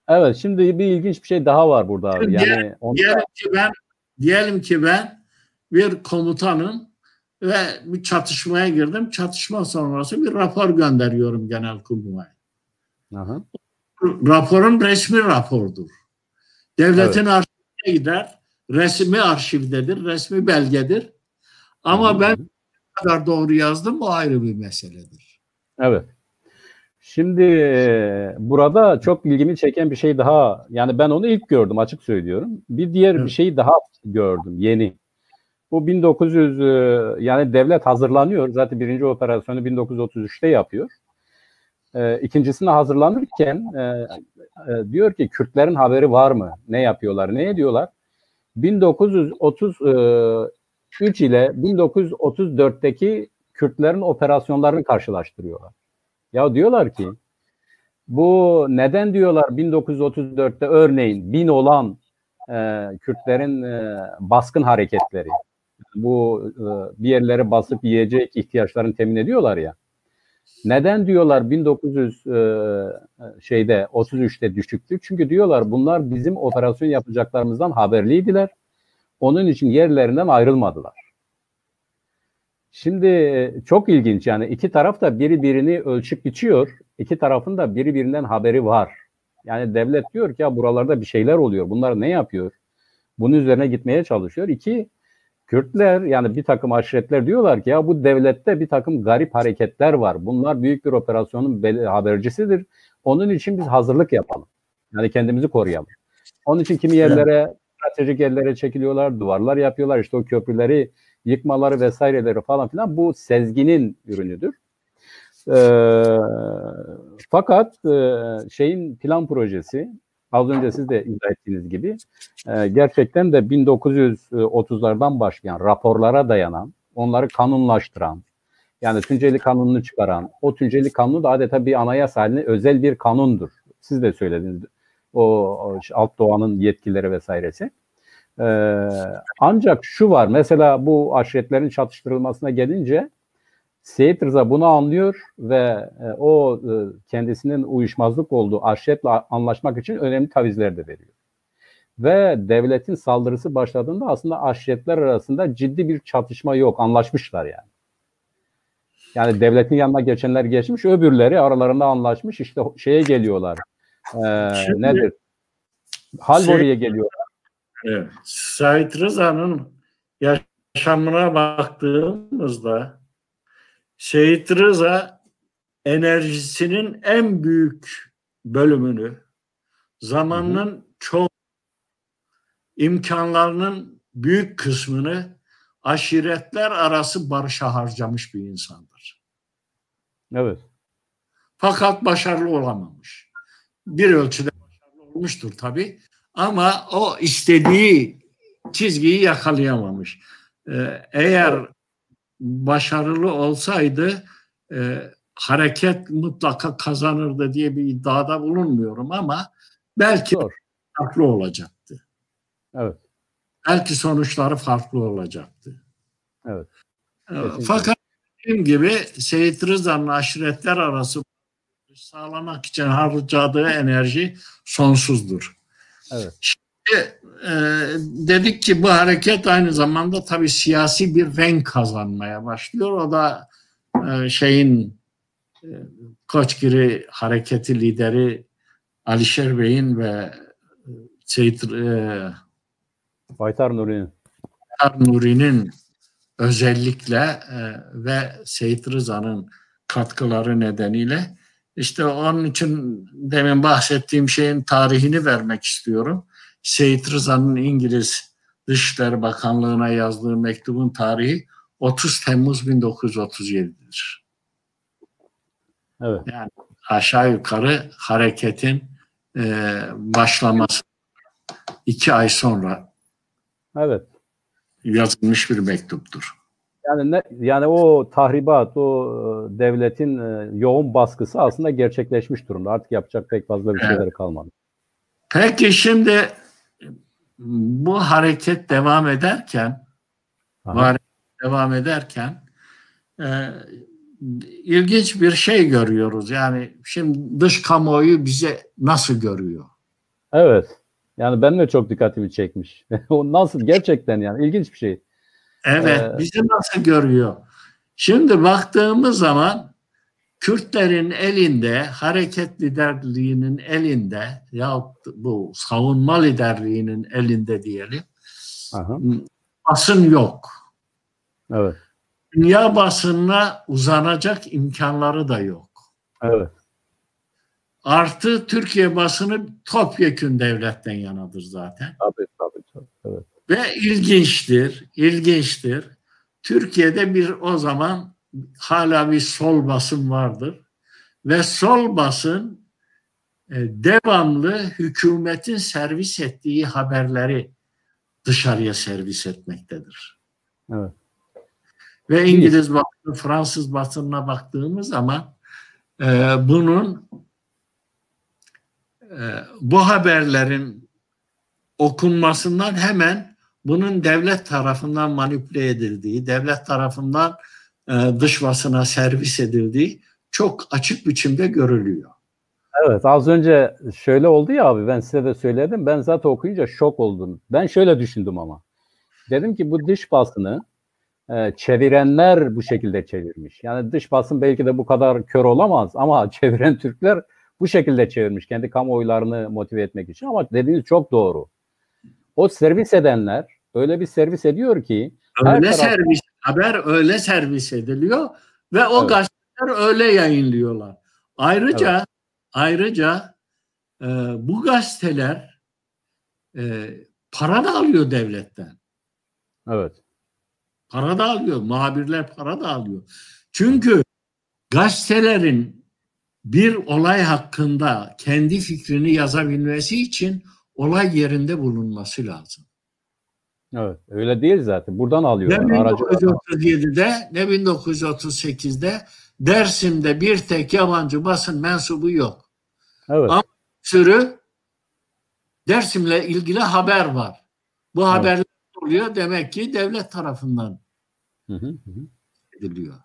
Evet, şimdi bir ilginç bir şey daha var burada abi. Yani diyelim ki ben bir komutanım ve bir çatışmaya girdim. Çatışma sonrası bir rapor gönderiyorum Genelkurmay'a. Raporun resmi rapordur. Devletin arşivine gider. Resmi arşivdedir. Resmi belgedir. Ama ben ne kadar doğru yazdım, o ayrı bir meseledir. Evet. Şimdi burada çok ilgimi çeken bir şey daha, yani ben onu ilk gördüm, açık söylüyorum. Bir diğer bir şeyi daha gördüm, yeni. Bu 1900 yani devlet hazırlanıyor. Zaten birinci operasyonu 1933'te yapıyor. İkincisine hazırlanırken diyor ki Kürtlerin haberi var mı? Ne yapıyorlar? Ne ediyorlar? 1933 ile 1934'teki Kürtlerin operasyonlarını karşılaştırıyorlar. Ya diyorlar ki bu neden diyorlar 1934'te örneğin 1000 olan Kürtlerin baskın hareketleri, bu bir yerlere basıp yiyecek ihtiyaçlarını temin ediyorlar ya. Neden diyorlar 1933'te düşüktü? Çünkü diyorlar bunlar bizim operasyon yapacaklarımızdan haberliydiler. Onun için yerlerinden ayrılmadılar. Şimdi çok ilginç, yani iki taraf da birini ölçüp biçiyor. İki tarafın da birbirinden haberi var. Yani devlet diyor ki ya buralarda bir şeyler oluyor. Bunlar ne yapıyor? Bunun üzerine gitmeye çalışıyor. İki, Kürtler, yani bir takım aşiretler diyorlar ki ya bu devlette bir takım garip hareketler var. Bunlar büyük bir operasyonun habercisidir. Onun için biz hazırlık yapalım. Yani kendimizi koruyalım. Onun için kimi yerlere, stratejik yerlere çekiliyorlar, duvarlar yapıyorlar. İşte o köprüleri yıkmaları vesaireleri falan filan bu sezginin ürünüdür. Fakat plan projesi, az önce siz de izah ettiğiniz gibi gerçekten de 1930'lardan başlayan raporlara dayanan, onları kanunlaştıran, yani Tunceli Kanunu'nu çıkaran, o Tunceli Kanunu da adeta bir anayasa haline özel bir kanundur. Siz de söylediniz. O alt doğanın yetkileri vesairesi. Ancak şu var, mesela bu aşiretlerin çatıştırılmasına gelince Seyit Rıza bunu anlıyor ve o kendisinin uyuşmazlık olduğu aşiretle anlaşmak için önemli tavizler de veriyor. ve devletin saldırısı başladığında aslında aşiretler arasında ciddi bir çatışma yok. Anlaşmışlar yani. Yani devletin yanına geçenler geçmiş, öbürleri aralarında anlaşmış. İşte şeye geliyorlar. Nedir? Halvori'ye geliyorlar. Evet, Said Rıza'nın yaşamına baktığımızda Said Rıza enerjisinin en büyük bölümünü, zamanının çoğu, imkanlarının büyük kısmını aşiretler arası barışa harcamış bir insandır. Evet. Fakat başarılı olamamış. Bir ölçüde başarılı olmuştur tabii ama o istediği çizgiyi yakalayamamış. Eğer başarılı olsaydı hareket mutlaka kazanırdı diye bir iddiada bulunmuyorum ama belki farklı olacaktı. Evet. Belki sonuçları farklı olacaktı. Evet. Fakat dediğim gibi Seyit Rıza'nın aşiretler arası sağlamak için harcadığı enerji sonsuzdur. Evet. Şimdi dedik ki bu hareket aynı zamanda tabii siyasi bir renk kazanmaya başlıyor. O da Koçgiri hareketi lideri Alişer Bey'in ve Baytar Nuri'nin özellikle ve Seyit Rıza'nın katkıları nedeniyle işte onun için demin bahsettiğim şeyin tarihini vermek istiyorum. Seyit Rıza'nın İngiliz Dışişleri Bakanlığı'na yazdığı mektubun tarihi 30 Temmuz 1937'dir. Evet. Yani aşağı yukarı hareketin başlaması 2 ay sonra yazılmış bir mektuptur. Yani o tahribat, o devletin yoğun baskısı aslında gerçekleşmiş durumda. Artık yapacak pek fazla bir şeyleri kalmadı. Peki şimdi bu hareket devam ederken ilginç bir şey görüyoruz. Yani şimdi dış kamuoyu bize nasıl görüyor? Evet. Yani benim de çok dikkatimi çekmiş. O nasıl gerçekten yani ilginç bir şey. Evet, bizi nasıl görüyor? Şimdi baktığımız zaman Kürtlerin elinde, hareket liderliğinin elinde ya bu savunma liderliğinin elinde diyelim. Basın yok. Evet. Dünya basınına uzanacak imkanları da yok. Evet. Artı Türkiye basını topyekün devletten yanadır zaten. Tabii. Evet. Ve ilginçtir. Türkiye'de o zaman hala bir sol basın vardır. Ve sol basın devamlı hükümetin servis ettiği haberleri dışarıya servis etmektedir. Evet. Ve İngiliz basını, Fransız basınına baktığımız zaman bu haberlerin okunmasından hemen bunun devlet tarafından manipüle edildiği, devlet tarafından dış basına servis edildiği çok açık biçimde görülüyor. Evet, az önce şöyle oldu ya abi, ben size de söyledim. Ben zaten okuyunca şok oldum. Ben şöyle düşündüm ama. Dedim ki bu dış basını çevirenler bu şekilde çevirmiş. Yani dış basın belki de bu kadar kör olamaz ama çeviren Türkler bu şekilde çevirmiş. Kendi kamuoylarını motive etmek için. Ama dediğiniz çok doğru. O servis edenler öyle bir servis ediyor ki haber öyle servis ediliyor ve o gazeteler öyle yayınlıyorlar. Ayrıca bu gazeteler para da alıyor devletten. Evet. Para da alıyor. Muhabirler para da alıyor. Çünkü gazetelerin bir olay hakkında kendi fikrini yazabilmesi için olay yerinde bulunması lazım. Evet. Öyle değil zaten. Buradan alıyorlar. Ne 1937'de ne 1938'de Dersim'de bir tek yabancı basın mensubu yok. Evet. Ama sürü Dersim'le ilgili haber var. Bu haberler oluyor demek ki devlet tarafından ediliyor.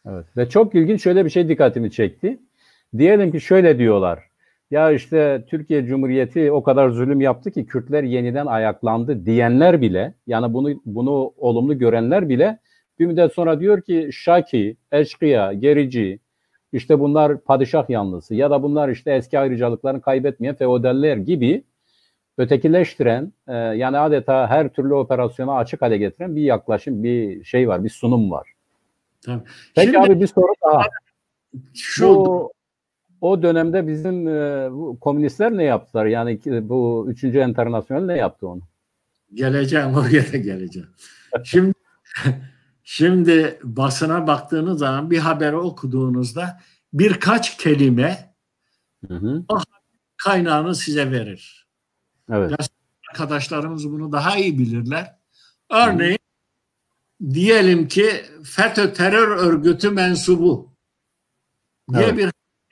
Evet. Ve çok ilginç şöyle bir şey dikkatimi çekti. Diyelim ki şöyle diyorlar. ya işte Türkiye Cumhuriyeti o kadar zulüm yaptı ki Kürtler yeniden ayaklandı diyenler bile, yani bunu olumlu görenler bile bir müddet sonra diyor ki Şaki, eşkıya, gerici, işte bunlar padişah yanlısı ya da bunlar işte eski ayrıcalıklarını kaybetmeyen feodaller gibi ötekileştiren, yani adeta her türlü operasyona açık hale getiren bir yaklaşım, bir şey var, bir sunum var. Tabii. Peki Şimdi abi bir soru daha. şu O dönemde bizim bu komünistler ne yaptılar? Yani bu 3. Enternasyonel ne yaptı onu? geleceğim, oraya da geleceğim. Şimdi şimdi basına baktığınız zaman, bir haberi okuduğunuzda birkaç kelime Hı hı. kaynağını size verir. Evet. Arkadaşlarımız bunu daha iyi bilirler. Örneğin diyelim ki FETÖ terör örgütü mensubu diye Evet. bir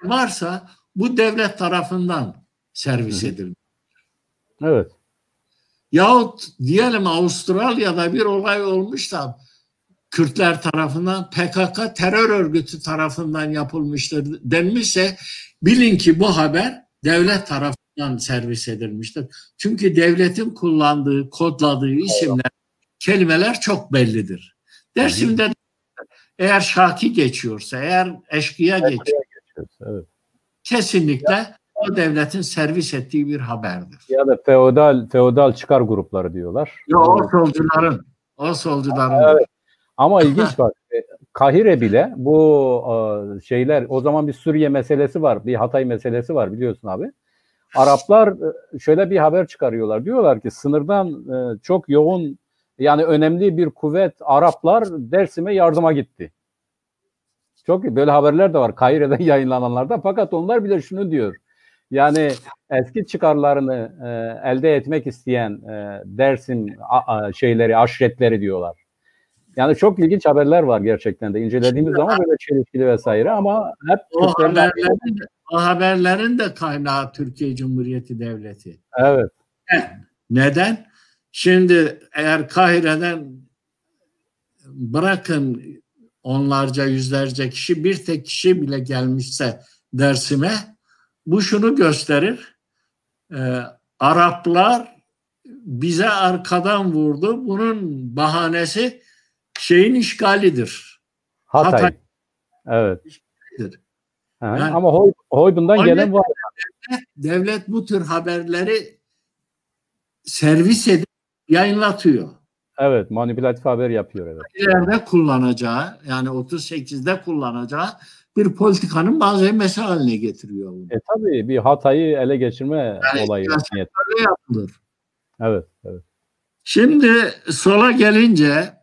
varsa bu devlet tarafından servis edilir. Evet. Yahut diyelim Avustralya'da bir olay olmuş da Kürtler tarafından, PKK terör örgütü tarafından yapılmıştır denmişse, bilin ki bu haber devlet tarafından servis edilmiştir. Çünkü devletin kullandığı, kodladığı isimler, kelimeler çok bellidir. Dersimde eğer Şaki geçiyorsa, eğer eşkıya geçiyorsa, Evet. kesinlikle o devletin servis ettiği bir haberdir. Ya da feodal çıkar grupları diyorlar. Ya o solcuların. Evet. Ama ilginç bak, Kahire bile bu şeyler, o zaman bir Suriye meselesi var, bir Hatay meselesi var biliyorsun abi. Araplar şöyle bir haber çıkarıyorlar. Diyorlar ki sınırdan çok yoğun, yani önemli bir kuvvet Araplar Dersim'e yardıma gitti. Çok böyle haberler de var Kahire'den yayınlananlarda. Fakat onlar bile şunu diyor. Yani eski çıkarlarını elde etmek isteyen Dersim şeyleri, aşiretleri diyorlar. Yani çok ilginç haberler var gerçekten de. İncelediğimiz zaman böyle çelişkili vesaire, ama hep o haberlerin de kaynağı Türkiye Cumhuriyeti Devleti. Evet. Neden? Şimdi eğer Kahire'den bırakın onlarca, yüzlerce kişi, bir tek kişi bile gelmişse Dersim'e, bu şunu gösterir. Araplar bize arkadan vurdu. Bunun bahanesi şeyin işgalidir. Hatay. Evet. Yani, ama Hoydun'dan gelen var. Devlet bu tür haberleri servis edip yayınlatıyor. Evet, manipülatif haber yapıyor. Evet. İleride kullanacağı, yani 38'de kullanacağı bir politikanın malzemesi haline getiriyor bunu. Tabii bir Hatay'ı ele geçirme olayı. Böyle yapılır. Evet, evet. Şimdi sola gelince,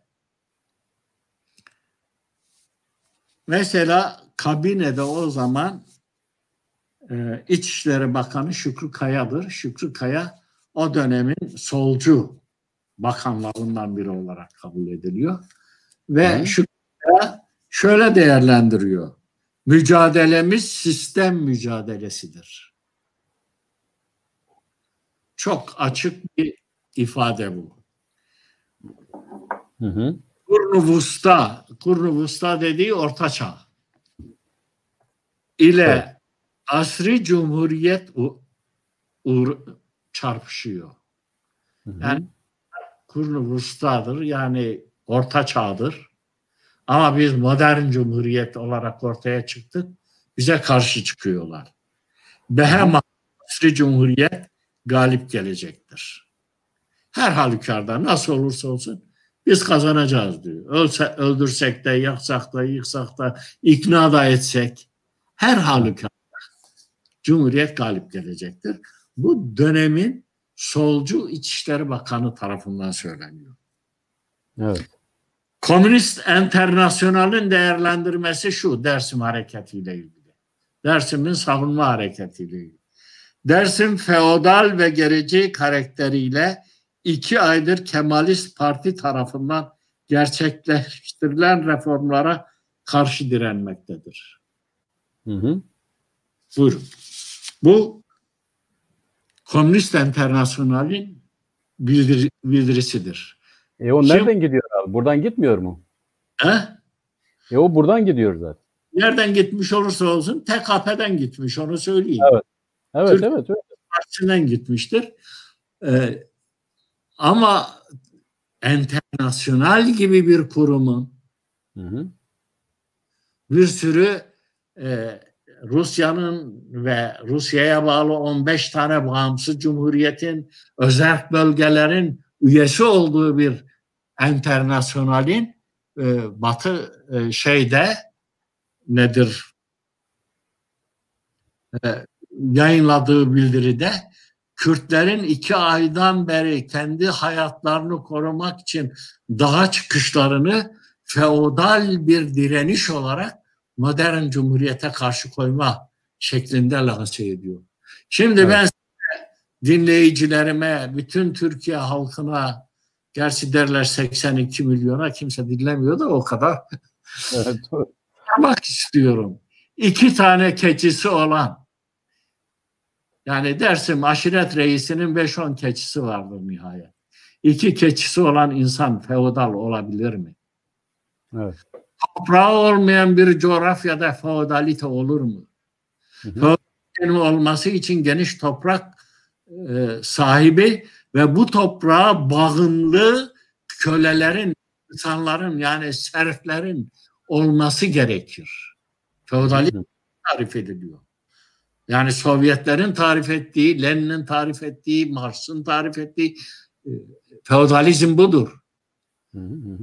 mesela kabinede o zaman İçişleri Bakanı Şükrü Kaya'dır. Şükrü Kaya o dönemin solcu bakanlarından biri olarak kabul ediliyor. Ve Şükrü Kaya şöyle değerlendiriyor. Mücadelemiz sistem mücadelesidir. Çok açık bir ifade bu. Kurnuvusta dediği Orta Çağ ile asri cumhuriyet çarpışıyor. Yani Kurnuvustadır, yani Orta Çağ'dır. Ama biz modern cumhuriyet olarak ortaya çıktık. Bize karşı çıkıyorlar. Behemoth asri cumhuriyet galip gelecektir. Her halükarda nasıl olursa olsun biz kazanacağız diyor. Öldürsek de, yaksak da, yıksak da, ikna da etsek, her halükarda Cumhuriyet galip gelecektir. Bu dönemin solcu İçişleri Bakanı tarafından söyleniyor. Evet. Komünist Enternasyonel'in değerlendirmesi şu, Dersim hareketiyle ilgili. Dersim'in savunma hareketiyle ilgili. Dersim feodal ve gerici karakteriyle 2 aydır Kemalist Parti tarafından gerçekleştirilen reformlara karşı direnmektedir. Buyurun. Bu Komünist Enternasyonel'in bildirisidir. O nereden gidiyor abi? Buradan gitmiyor mu? O buradan gidiyor zaten. Nereden gitmiş olursa olsun TKP'den gitmiş, onu söyleyeyim. Evet. Evet, Türk evet, evet. Partisi'nden gitmiştir. Ama Enternasyonal gibi bir kurumun Hı hı. bir sürü Rusya'nın ve Rusya'ya bağlı 15 tane bağımsız cumhuriyetin, özerk bölgelerin üyesi olduğu bir enternasyonalin Batı şeyde nedir yayınladığı bildiride Kürtlerin 2 aydan beri kendi hayatlarını korumak için dağa çıkışlarını feodal bir direniş olarak modern cumhuriyete karşı koyma şeklinde lanse ediyor. Şimdi Evet. ben dinleyicilerime, bütün Türkiye halkına, gerçi derler 82 milyona, kimse dinlemiyor da o kadar, Evet. sormak istiyorum. 2 tane keçisi olan, yani Dersim aşiret reisinin 5-10 keçisi vardır nihayet. 2 keçisi olan insan feodal olabilir mi? Evet. Toprağı olmayan bir coğrafyada feodalite olur mu? Hı hı. Feodalitenin olması için geniş toprak sahibi ve bu toprağa bağımlı kölelerin, insanların, yani serflerin olması gerekir. Feodalite tarif ediliyor. Yani Sovyetlerin tarif ettiği, Lenin'in tarif ettiği, Marx'ın tarif ettiği feodalizm budur. Hı hı.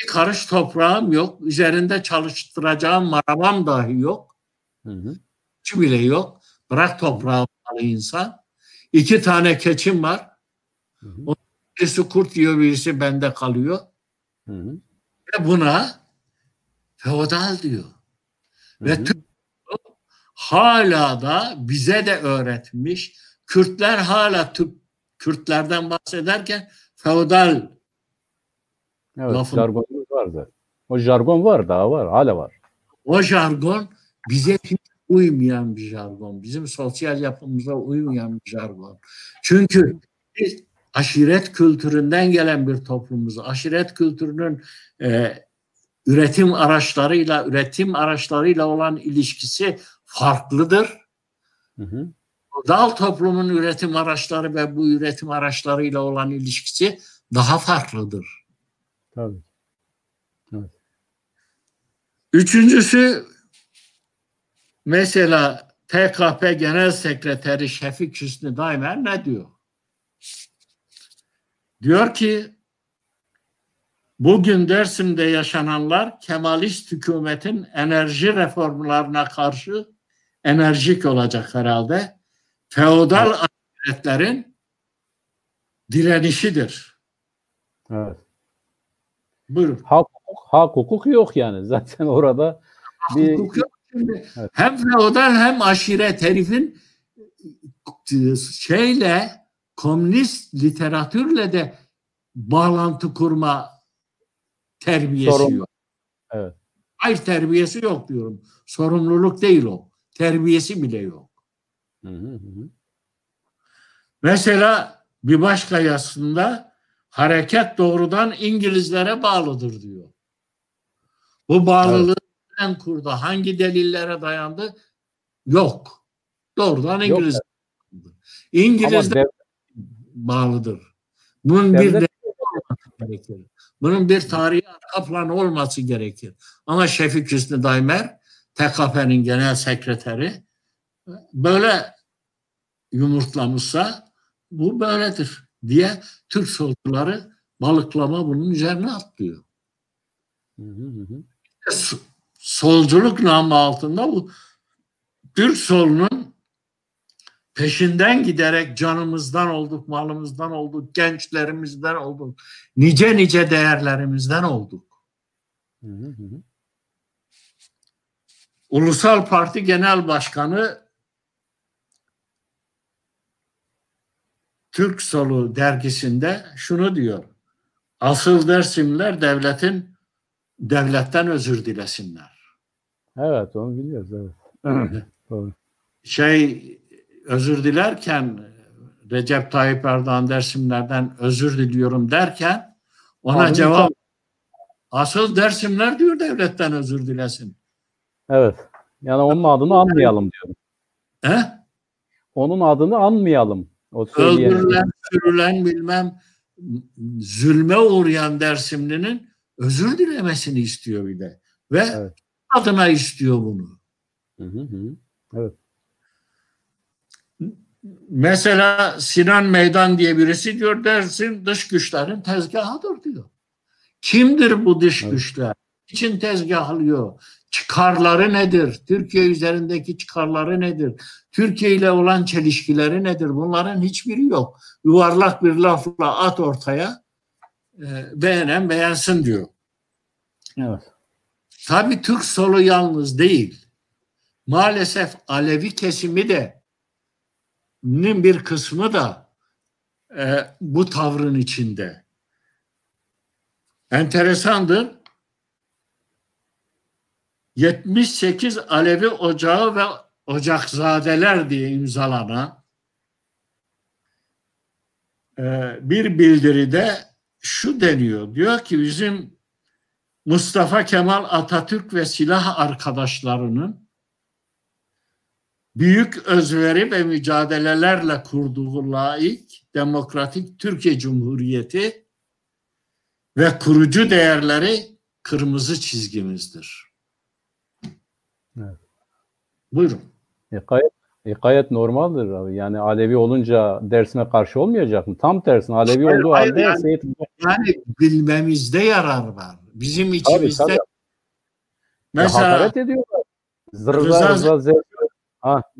Bir karış toprağım yok, üzerinde çalıştıracağım arabam dahi yok, Hı hı. hiç bile yok. Bırak toprağı bağlı insan. 2 tane keçim var. Hı hı. Birisi kurt yiyor, birisi bende kalıyor. Hı hı. Ve buna feodal diyor. Hı Ve hı. hala da bize de öğretmiş. Kürtler hala Kürtlerden bahsederken feodal Evet, lafın. jargonumuz var zaten. O jargon var, daha var, hala var. O jargon bize hiç uymayan bir jargon. Bizim sosyal yapımıza uymayan bir jargon. Çünkü biz aşiret kültüründen gelen bir toplumuz. Aşiret kültürünün üretim araçlarıyla olan ilişkisi farklıdır. Hı hı. Dal toplumun üretim araçları ve bu üretim araçlarıyla olan ilişkisi daha farklıdır. Tabii. Evet. Üçüncüsü, mesela TKP Genel Sekreteri Şefik Hüsnü Daymer ne diyor? Diyor ki bugün Dersim'de yaşananlar Kemalist hükümetin enerji reformlarına karşı enerjik olacak herhalde. Feodal aşiretlerin direnişidir. Evet. Buyurun. Hak hukuk yok yani. Zaten orada bir Hukuk yok. Şimdi evet. hem feodal hem aşiret herifin komünist literatürle de bağlantı kurma terbiyesi Sorun. yok. Evet. Hayır, terbiyesi yok diyorum. Sorumluluk değil o. Terbiyesi bile yok. Hı hı hı. Mesela bir başka yazısında hareket doğrudan İngilizlere bağlıdır diyor. Bu bağlılığı neden kurdu? Hangi delillere dayandı? Yok. Doğrudan Yok. İngiliz. Ama İngilizler bağlıdır. Bunun bir devlet de olması gerekir. Bunun bir tarihi arka planı olması gerekir. Ama Şefik Hüsnü Daymer, TKP'nin genel sekreteri, böyle yumurtlamışsa bu böyledir diye Türk solcuları balıklama bunun üzerine atlıyor. hı hı. Solculuk namı altında bu Türk solunun peşinden giderek canımızdan olduk, malımızdan olduk, gençlerimizden olduk, nice değerlerimizden olduk. Hı hı. Ulusal Parti Genel Başkanı Türk Solu dergisinde şunu diyor: asıl Dersimler devletten özür dilesinler. Evet, onu biliyoruz. Evet. Doğru. Özür dilerken Recep Tayyip Erdoğan Dersimlerden özür diliyorum derken ona Adını cevap asıl Dersimler diyor devletten özür dilesin. evet. Yani onun adını anmayalım diyorum. He? onun adını anmayalım. O öldürülen, sürülen bilmem zulme uğrayan Dersimli'nin özür dilemesini istiyor bir de. Ve evet. adına istiyor bunu. Evet. Mesela Sinan Meydan diye birisi diyor Dersim dış güçlerin tezgahıdır diyor. Kimdir bu dış güçler? Niçin tezgahlıyor? Çıkarları nedir? Türkiye üzerindeki çıkarları nedir? Türkiye ile olan çelişkileri nedir? Bunların hiçbiri yok. Yuvarlak bir lafla at ortaya, beğenen beğensin diyor. Evet. Tabii Türk solu yalnız değil. Maalesef Alevi kesimi de bir kısmı da bu tavrın içinde. Enteresandır. 78 Alevi Ocağı ve Ocakzadeler diye imzalanan bir bildiride şu deniyor. Diyor ki bizim Mustafa Kemal Atatürk ve silah arkadaşlarının büyük özveri ve mücadelelerle kurduğu laik, demokratik Türkiye Cumhuriyeti ve kurucu değerleri kırmızı çizgimizdir. Evet. Buyurun. Gayet normaldir abi. Yani Alevi olunca Dersim'e karşı olmayacak mı? Tam tersine Alevi olduğu halde yani bilmemizde yarar var. Bizim içimizde tabii. mesela hakaret ediyorlar.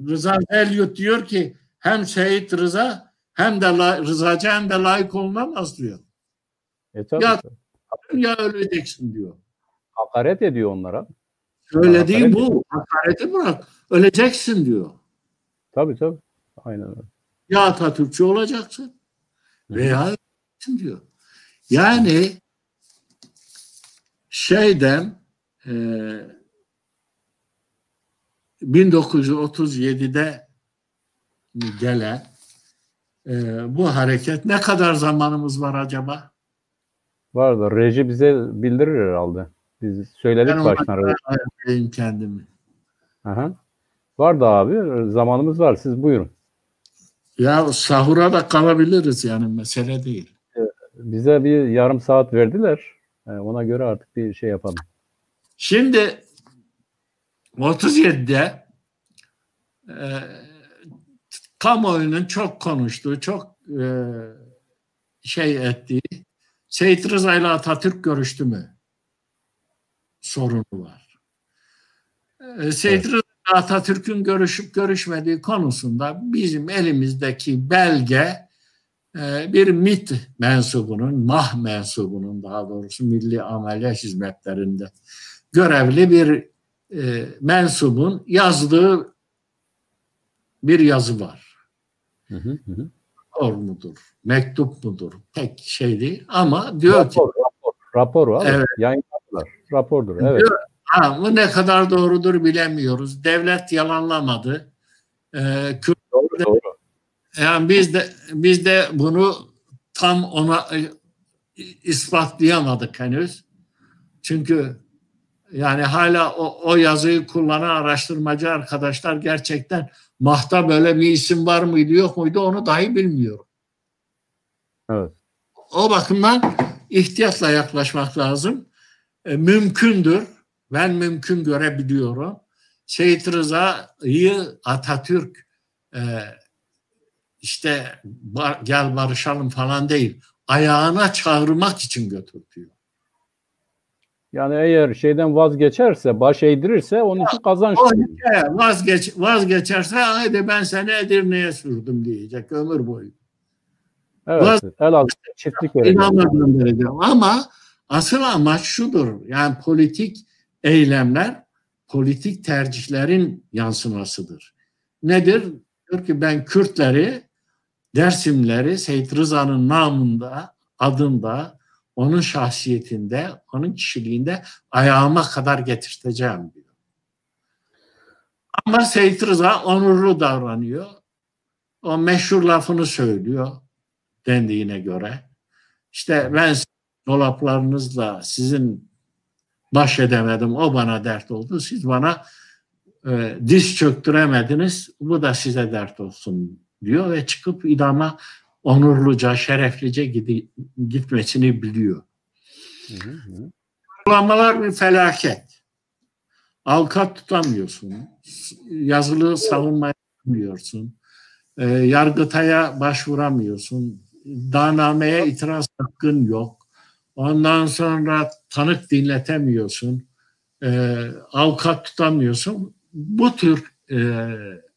Rıza Zelyut diyor ki hem Seyit Rıza hem de Rızacı hem de layık olunamaz diyor. Ya öleceksin diyor. Hakaret ediyor onlara. Söylediğim bu. Hakareti bırak. Öleceksin diyor. Tabii. Aynen öyle. Ya Atatürkçü olacaksın veya öleceksin diyor. Yani şeyden 1937'de gelen bu hareket ne kadar zamanımız var acaba? Vardı. Reji bize bildirir herhalde. Biz söyledik baştan. Ben kendimi. Var da abi. Zamanımız var. Siz buyurun. Ya sahura da kalabiliriz yani mesele değil. Bize bir yarım saat verdiler. Ona göre artık bir şey yapalım. Şimdi 37'de kamuoyunun çok konuştuğu, çok ettiği Seyit Rıza ile Atatürk görüştü mü sorunu var. Seyit Rıza ile Atatürk'ün görüşüp görüşmediği konusunda bizim elimizdeki belge bir MİT mensubunun, MAH mensubunun daha doğrusu Milli Ameliyat Hizmetlerinde görevli bir mensubun yazdığı bir yazı var. Rapor mudur, mektup mudur pek şey değil ama diyor ki rapor abi. Evet. Yayınladılar. Rapordur. Evet. Diyor, bu ne kadar doğrudur bilemiyoruz. Devlet yalanlamadı. Doğru. Yani biz de bunu tam ona ispatlayamadık henüz. Çünkü yani hala o yazıyı kullanan araştırmacı arkadaşlar gerçekten MAH'ta böyle bir isim var mıydı yok muydu onu dahi bilmiyorum. Evet. O bakımdan ihtiyatla yaklaşmak lazım. Mümkündür. Ben mümkün görebiliyorum. Seyit Rıza'yı Atatürk gel barışalım falan değil. Ayağına çağırmak için götürtüyor. Yani eğer şeyden vazgeçerse, baş eğdirirse onun için kazanç. Vazgeçerse haydi ben seni Edirne'ye sürdüm diyecek ömür boyu. Evet. Çiftlik vereceğim. Ama asıl amaç şudur. Yani politik eylemler politik tercihlerin yansımasıdır. Nedir? Diyor ki ben Kürtleri, Dersimleri Seyit Rıza'nın namında, adında, onun şahsiyetinde, onun kişiliğinde ayağıma kadar getirteceğim diyor. Ama Seyit Rıza onurlu davranıyor. O meşhur lafını söylüyor dendiğine göre. İşte ben dolaplarınızla sizin baş edemedim, o bana dert oldu. Siz bana diz çöktüremediniz, bu da size dert olsun diyor ve çıkıp idama onurluca, şereflice gitmesini biliyor. Uygulamalar bir felaket. Avukat tutamıyorsun, yazılı savunma yapamıyorsun, Yargıtay'a başvuramıyorsun, iddianameye itiraz hakkın yok. Ondan sonra tanık dinletemiyorsun, avukat tutamıyorsun. Bu tür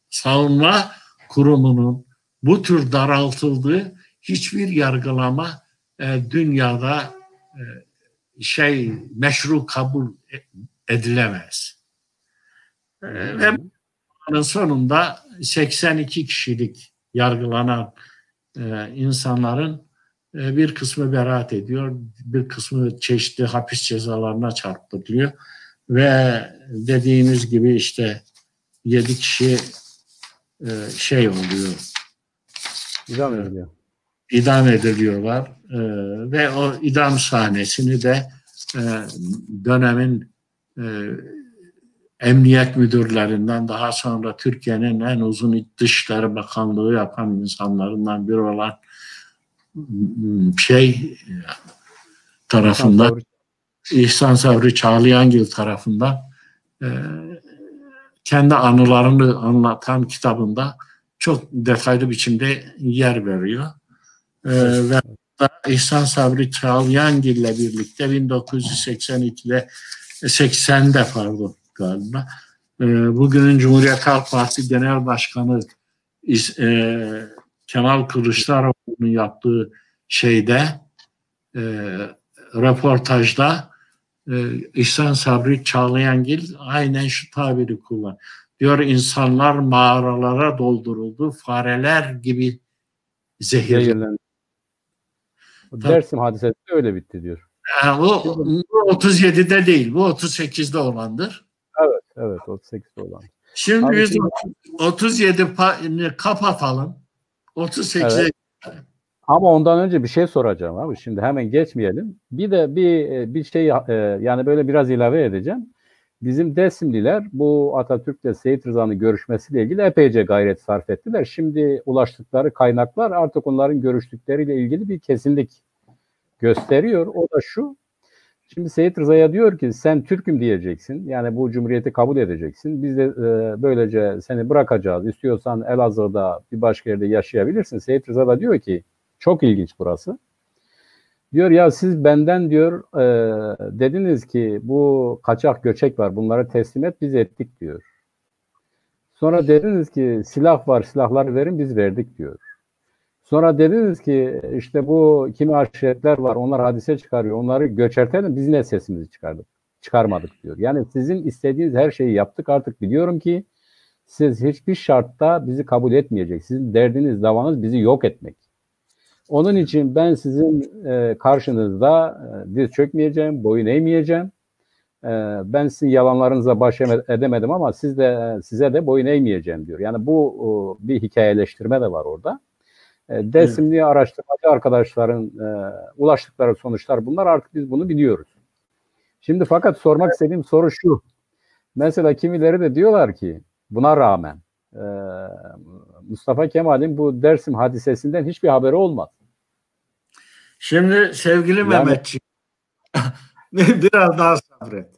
savunma kurumunun bu tür daraltıldığı hiçbir yargılama dünyada meşru kabul edilemez. Ve sonunda 82 kişilik yargılanan insanların bir kısmı beraat ediyor, bir kısmı çeşitli hapis cezalarına çarptırılıyor ve dediğimiz gibi işte 7 kişi oluyor. İdam ediliyorlar ve o idam sahnesini de dönemin emniyet müdürlerinden, daha sonra Türkiye'nin en uzun Dışişleri Bakanlığı yapan insanlarından biri olan tarafından, İhsan Sabri Çağlayangil tarafından kendi anılarını anlatan kitabında çok detaylı biçimde yer veriyor. Ve İhsan Sabri Çağlayangil ile birlikte 1982'de 80'de galiba bugünün Cumhuriyet Halk Partisi Genel Başkanı Kemal Kılıçdaroğlu'nun yaptığı röportajda İhsan Sabri Çağlayangil aynen şu tabiri kullan. Diyor, insanlar mağaralara dolduruldu, fareler gibi zehirlendi. Dersim hadisesi öyle bitti diyor. Bu 37'de değil, bu 38'de olandır. Evet 38'de olan. Şimdi biz 37'yi kapatalım. 38'e. Evet. Ama ondan önce bir şey soracağım abi. Şimdi hemen geçmeyelim. Bir de bir şey yani böyle biraz ilave edeceğim. Bizim Dersimliler bu Atatürk'le Seyit Rıza'nın görüşmesiyle ilgili epeyce gayret sarf ettiler. Şimdi ulaştıkları kaynaklar artık onların görüştükleriyle ilgili bir kesinlik gösteriyor. O da şu. Şimdi Seyit Rıza'ya diyor ki sen Türk'üm diyeceksin. Yani bu cumhuriyeti kabul edeceksin. Biz de böylece seni bırakacağız. İstiyorsan Elazığ'da bir başka yerde yaşayabilirsin. Seyit Rıza da diyor ki çok ilginç burası. Diyor ya siz benden diyor dediniz ki bu kaçak göçek var, bunları teslim et, biz ettik diyor. Sonra dediniz ki silah var, silahları verin, biz verdik diyor. Sonra dediniz ki işte bu kimi aşiretler var, onlar hadise çıkarıyor, onları göçertelim, biz ne sesimizi çıkarmadık diyor. Yani sizin istediğiniz her şeyi yaptık, artık biliyorum ki siz hiçbir şartta bizi kabul etmeyecek. Sizin derdiniz, davanız bizi yok etmek. Onun için ben sizin karşınızda diz çökmeyeceğim, boyun eğmeyeceğim. Ben sizin yalanlarınıza baş edemedim ama size de boyun eğmeyeceğim diyor. Yani bu bir hikayeleştirme de var orada. Dersimli araştırmacı arkadaşların ulaştıkları sonuçlar bunlar, artık biz bunu biliyoruz. Şimdi fakat sormak istediğim soru şu. Mesela kimileri de diyorlar ki buna rağmen Mustafa Kemal'in bu Dersim hadisesinden hiçbir haberi olmaz. Şimdi sevgili Mehmetciğim biraz daha sabret.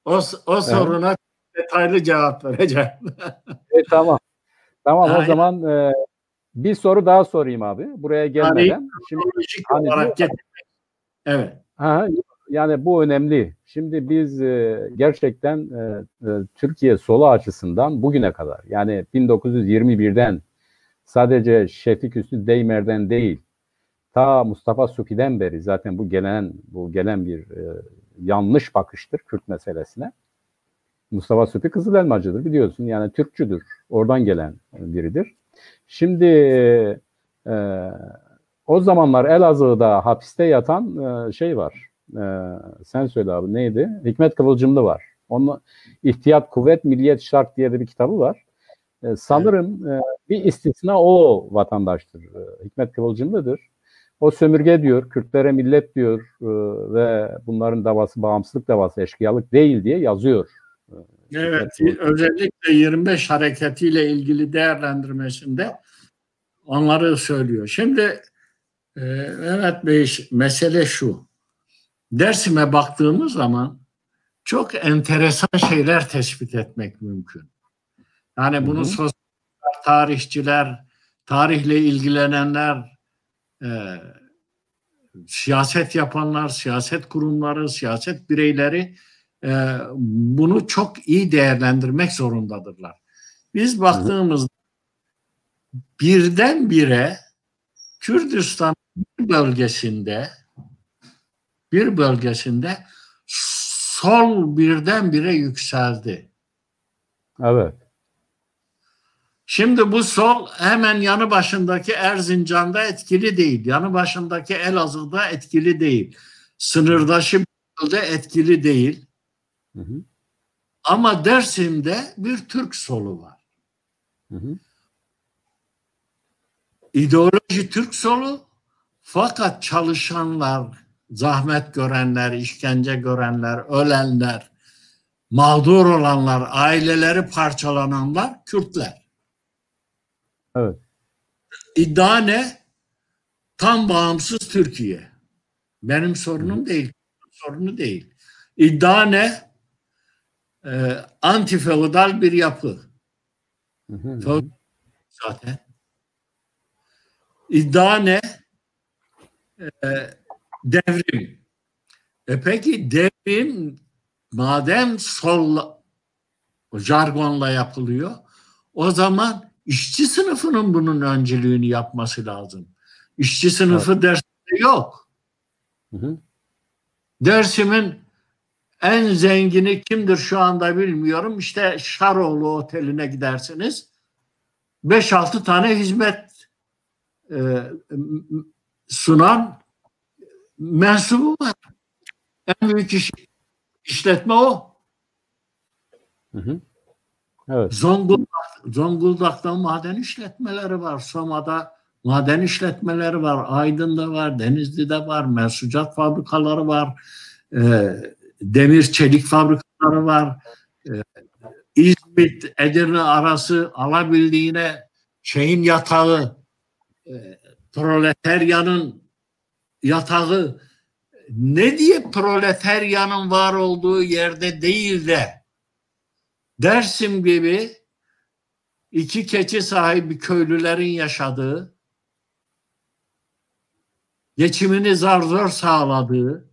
O soruna detaylı cevap vereceğim. Tamam. Tamam, o zaman bir soru daha sorayım abi. Buraya gelmeden. Şimdi olarak evet. Yani bu önemli. Şimdi biz gerçekten Türkiye solu açısından bugüne kadar, yani 1921'den sadece Şefik Hüsnü Deymer'den değil, ta Mustafa Supi'den beri zaten bu gelen bir yanlış bakıştır Kürt meselesine. Mustafa Supi Kızılelmacıdır biliyorsun, yani Türkçüdür. Oradan gelen biridir. Şimdi o zamanlar Elazığ'da hapiste yatan var. Sen söyle abi, neydi? Hikmet Kıvılcımlı var. Onun İhtiyat Kuvvet Milliyet Şart diye de bir kitabı var. Sanırım bir istisna o vatandaştır. Hikmet Kıvılcımlı'dır. O sömürge diyor, Kürtlere millet diyor ve bunların davası bağımsızlık davası, eşkıyalık değil diye yazıyor Evet, özellikle 25 hareketiyle ilgili değerlendirmesinde onları söylüyor. Şimdi Mehmet Bey, mesele şu. Dersim'e baktığımız zaman çok enteresan şeyler tespit etmek mümkün. Yani bunu sosyal tarihçiler, tarihle ilgilenenler, siyaset yapanlar, siyaset kurumları, siyaset bireyleri bunu çok iyi değerlendirmek zorundadırlar. Biz baktığımızda birdenbire Kürdistan bir bölgesinde sol birdenbire yükseldi. Evet. Şimdi bu sol hemen yanı başındaki Erzincan'da etkili değil. Yanı başındaki Elazığ'da etkili değil. Sınırdaşı bölgede etkili değil. Hı hı. Ama Dersim'de bir Türk solu var. Hı hı. İdeoloji Türk solu, fakat çalışanlar, zahmet görenler, işkence görenler, ölenler, mağdur olanlar, aileleri parçalananlar Kürtler. Evet. İddia ne? Tam bağımsız Türkiye. Benim sorunum değil. Sorunu değil. İddia ne? Antifeodal bir yapı. Zaten. İddia ne? Devrim. Peki devrim madem sol jargonla yapılıyor, o zaman işçi sınıfının bunun öncülüğünü yapması lazım. İşçi sınıfı Dersim'de yok. Dersim'in en zengini kimdir şu anda bilmiyorum. İşte Şaroğlu Oteli'ne gidersiniz. 5-6 tane hizmet sunan mensubu var. En büyük işletme o. Evet. Zonguldak'ta maden işletmeleri var. Soma'da maden işletmeleri var. Aydın'da var. Denizli'de var. Mensucat fabrikaları var. Demir çelik fabrikaları var. İzmit, Edirne arası alabildiğine şeyin yatağı, proletaryanın yatağı, ne diye proletaryanın var olduğu yerde değil de Dersim gibi iki keçi sahibi köylülerin yaşadığı, geçimini zar zor sağladığı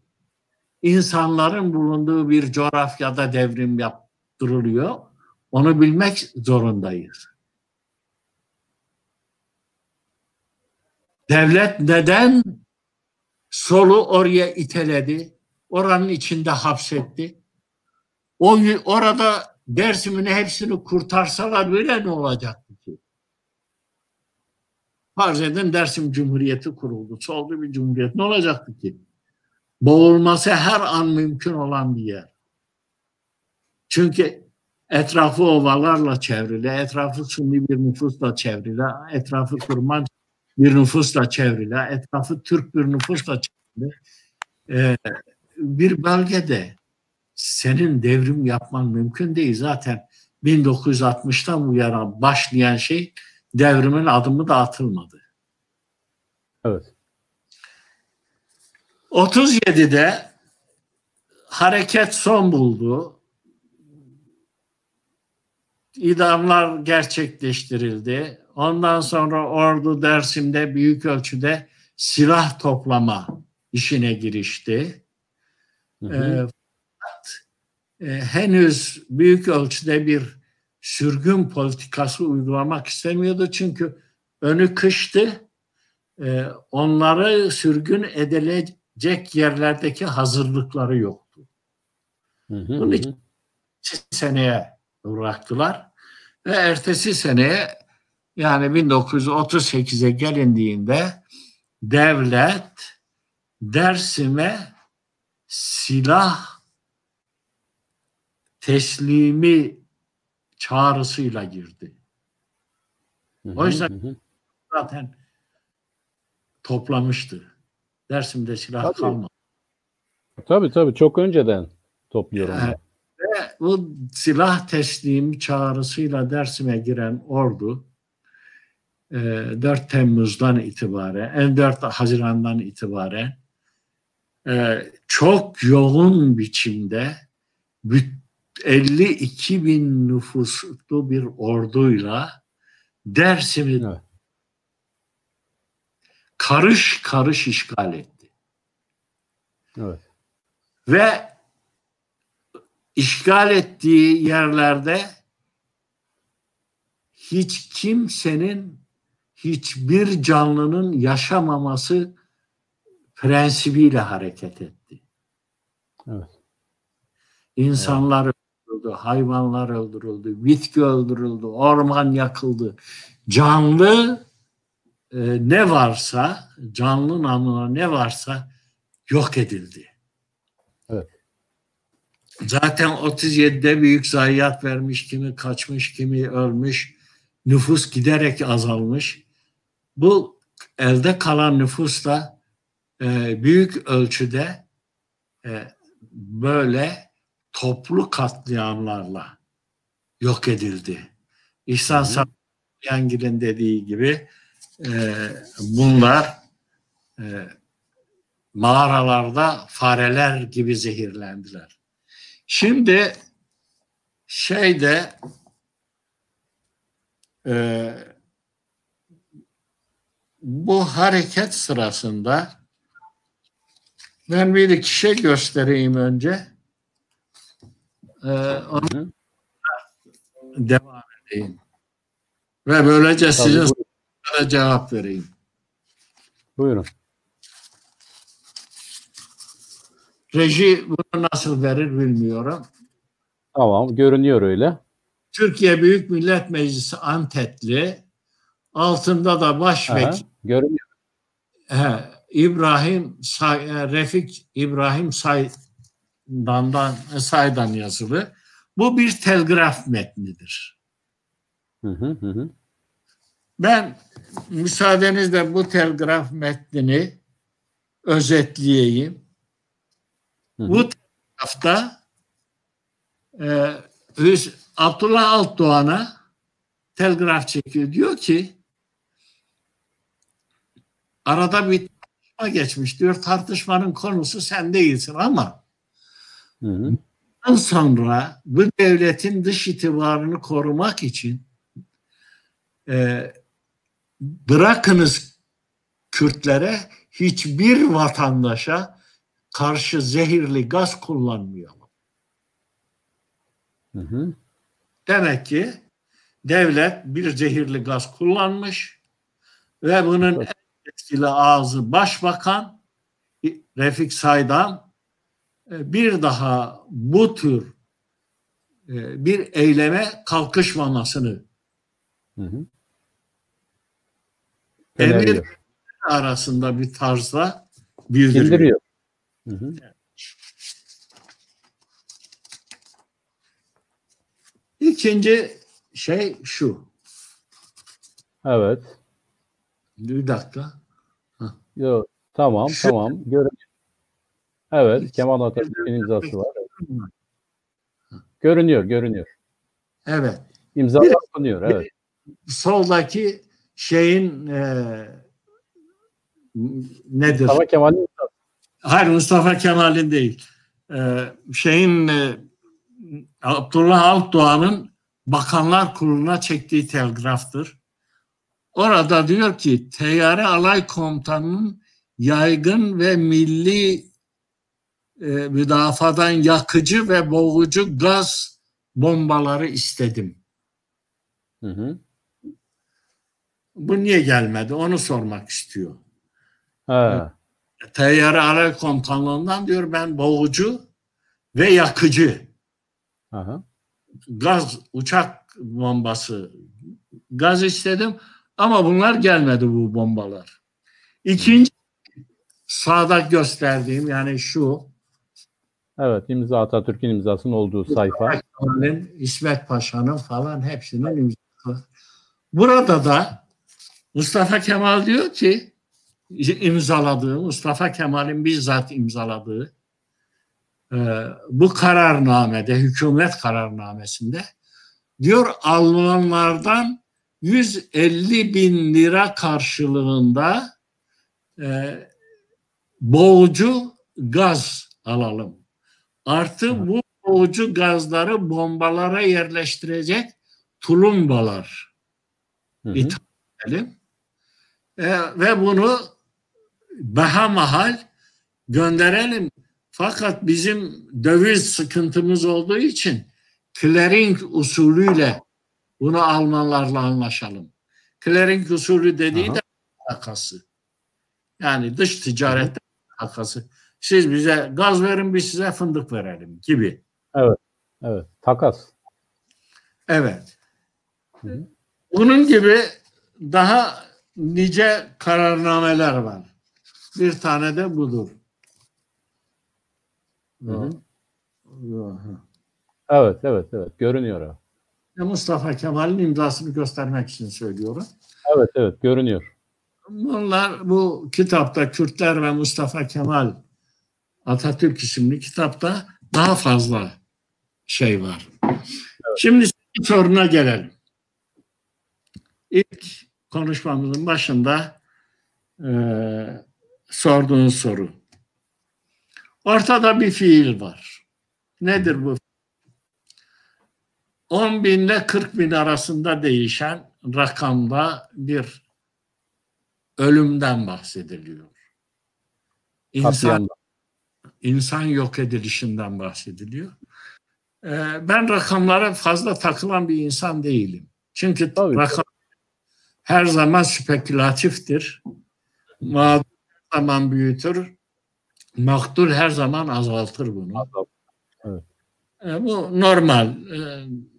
insanların bulunduğu bir coğrafyada devrim yaptırılıyor. Onu bilmek zorundayız. Devlet neden solu oraya iteledi? Oranın içinde hapsetti. Orada Dersim'in hepsini kurtarsalar böyle ne olacaktı ki? Farz edin Dersim Cumhuriyeti kuruldu. Solcu bir cumhuriyet. Ne olacaktı ki? Boğulması her an mümkün olan bir yer. Çünkü etrafı ovalarla çevrili, etrafı Sunni bir nüfusla çevrili, etrafı Kurman bir nüfusla çevrili, etrafı Türk bir nüfusla çevrili bir bölgede senin devrim yapman mümkün değil. Zaten 1960'tan bu yana başlayan şey devrimin adımı da atılmadı. Evet. 37'de hareket son buldu. İdamlar gerçekleştirildi. Ondan sonra ordu Dersim'de büyük ölçüde silah toplama işine girişti. Henüz büyük ölçüde bir sürgün politikası uygulamak istemiyordu. Çünkü önü kıştı. Onları sürgün edilecek yerlerdeki hazırlıkları yoktu. Bunun için seneye bıraktılar. Ve ertesi seneye yani 1938'e gelindiğinde devlet Dersim'e silah teslimi çağrısıyla girdi. O yüzden zaten toplamıştı. Dersim'de silah kalmadı. Tabii çok önceden topluyor onlar. Bu silah teslimi çağrısıyla Dersim'e giren ordu 4 Temmuz'dan itibaren, 4 Haziran'dan itibaren çok yoğun biçimde 52 bin nüfuslu bir orduyla Dersim'i karış karış işgal etti. Evet. Ve işgal ettiği yerlerde hiç kimsenin, hiçbir canlının yaşamaması prensibiyle hareket etti. Evet. İnsanlar öldürüldü, hayvanlar öldürüldü, bitki öldürüldü, orman yakıldı. Canlı ne varsa, canlı namına ne varsa yok edildi. Evet. Zaten 37'de büyük zayiat vermiş, kimi kaçmış, kimi ölmüş. Nüfus giderek azalmış. Bu elde kalan nüfus da büyük ölçüde böyle toplu katliamlarla yok edildi. İhsan Sabancı'nın dediği gibi bunlar mağaralarda fareler gibi zehirlendiler. Şimdi bu hareket sırasında ben bir iki şey göstereyim önce. Ona devam edeyim. Ve böylece size cevap vereyim. Buyurun. Reji bunu nasıl verir bilmiyorum. Tamam, görünüyor öyle. Türkiye Büyük Millet Meclisi Antetli, altında da başvekil görünüyor. Refik İbrahim Say'dan yazılı. Bu bir telgraf metnidir. Ben müsaadenizle bu telgraf metnini özetleyeyim. Bu telgrafta Abdullah Altdoğan'a telgraf çekiyor. Diyor ki arada bir tartışma geçmiş. Diyor tartışmanın konusu sen değilsin ama bundan sonra bu devletin dış itibarını korumak için bırakınız Kürtlere, hiçbir vatandaşa karşı zehirli gaz kullanmayalım. Demek ki devlet bir zehirli gaz kullanmış ve bunun en etkili ağzı Başbakan Refik Say'dan bir daha bu tür bir eyleme kalkışmamasını emir arasında bir tarzda bildiriyor. İkinci şey şu. Evet. Bir dakika. Yo, tamam. Görünüyor. Evet, Kemal Atatürk'ün imzası var. Görünüyor. Evet. İmza atılıyor, evet. Soldaki şeyin nedir? Mustafa Kemal'in. Hayır, Mustafa Kemal'in değil. Abdullah Altdoğan'ın Bakanlar Kurulu'na çektiği telgraftır. Orada diyor ki Teyyare Alay Komutanı'nın yaygın ve milli müdafadan yakıcı ve boğucu gaz bombaları istedim. Bu niye gelmedi? Onu sormak istiyor. Teyyare Alay Komutanlığından diyor ben boğucu ve yakıcı gaz, uçak bombası gaz istedim ama bunlar gelmedi, bu bombalar. İkinci sağda gösterdiğim yani şu. Evet, imza Atatürk'ün imzasının olduğu sayfa. İsmet Paşa'nın falan hepsinin imzası. Burada da Mustafa Kemal diyor ki Mustafa Kemal'in bizzat imzaladığı bu kararnamede, hükümet kararnamesinde diyor Almanlardan 150 bin lira karşılığında boğucu gaz alalım. Artı bu boğucu gazları bombalara yerleştirecek tulumbalar ithal edelim. Ve bunu mahal gönderelim. Fakat bizim döviz sıkıntımız olduğu için clearing usulüyle bunu Almanlarla anlaşalım. Clearing usulü dediği de takası. Yani dış ticaret takası. Siz bize gaz verin, biz size fındık verelim gibi. Evet. Evet. Takas. Evet. Bunun gibi daha nice kararnameler var. Bir tane de budur. Evet, evet, evet. Görünüyor abi. Mustafa Kemal'in imzasını göstermek için söylüyorum. Evet, evet. Görünüyor. Bunlar bu kitapta Kürtler ve Mustafa Kemal Atatürk isimli kitapta daha fazla şey var. Evet. Şimdi soruna gelelim. İlk konuşmamızın başında sorduğun soru. Ortada bir fiil var. Nedir bu? 10 bin ile 40 bin arasında değişen rakamda bir ölümden bahsediliyor. İnsan yok edilişinden bahsediliyor. Ben rakamlara fazla takılan bir insan değilim. Çünkü rakam her zaman spekülatiftir. Mağdur her zaman büyütür. Maktul her zaman azaltır bunu. Evet. Bu normal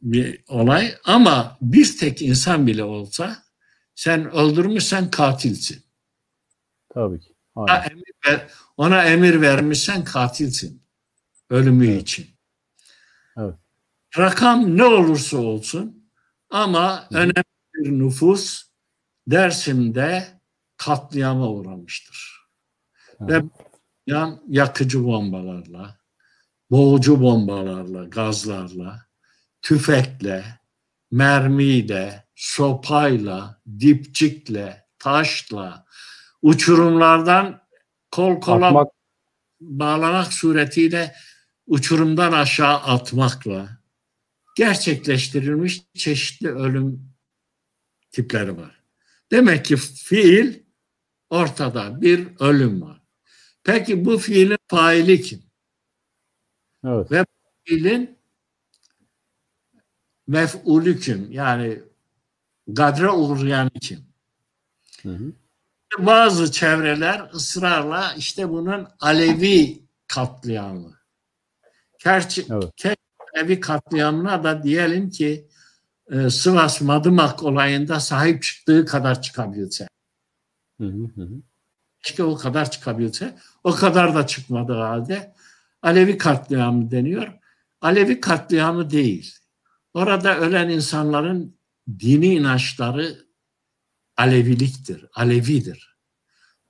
bir olay ama bir tek insan bile olsa sen öldürmüşsen katilsin. Tabii ki. Ona emir vermişsen katilsin. Ölümü için. Evet. Rakam ne olursa olsun ama önemli bir nüfus Dersim'de katliama uğramıştır. Ve yakıcı bombalarla, boğucu bombalarla, gazlarla, tüfekle, mermiyle, sopayla, dipçikle, taşla, uçurumlardan kol kola bağlamak suretiyle uçurumdan aşağı atmakla gerçekleştirilmiş çeşitli ölüm tipleri var. Demek ki fiil ortada, bir ölüm var. Peki bu fiilin faili kim? Evet. Ve fiilin mef'ulü kim? Yani gadre uğrayan kim? Bazı çevreler ısrarla işte bunun Alevi katliamı. Gerçi Alevi katliamına da diyelim ki Sivas Madımak olayında sahip çıktığı kadar çıkabilse. Keşke o kadar çıkabilse. O kadar da çıkmadığı halde Alevi katliamı deniyor. Alevi katliamı değil. Orada ölen insanların dini inançları Aleviliktir, Alevidir.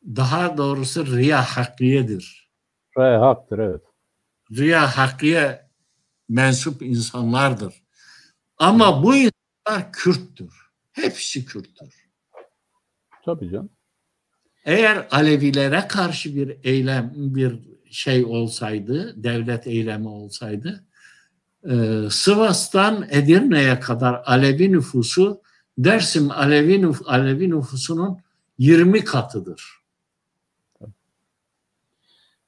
Daha doğrusu Riya Hakkiye'dir. Riya Hak'tır, evet. Riya Hakkiye mensup insanlardır. Ama bu insanlar Kürttür. Hepsi Kürttür. Tabii canım. Eğer Alevilere karşı bir eylem, bir şey olsaydı, devlet eylemi olsaydı, Sivas'tan Edirne'ye kadar Alevi nüfusu, Dersim Alevi nüfusunun 20 katıdır.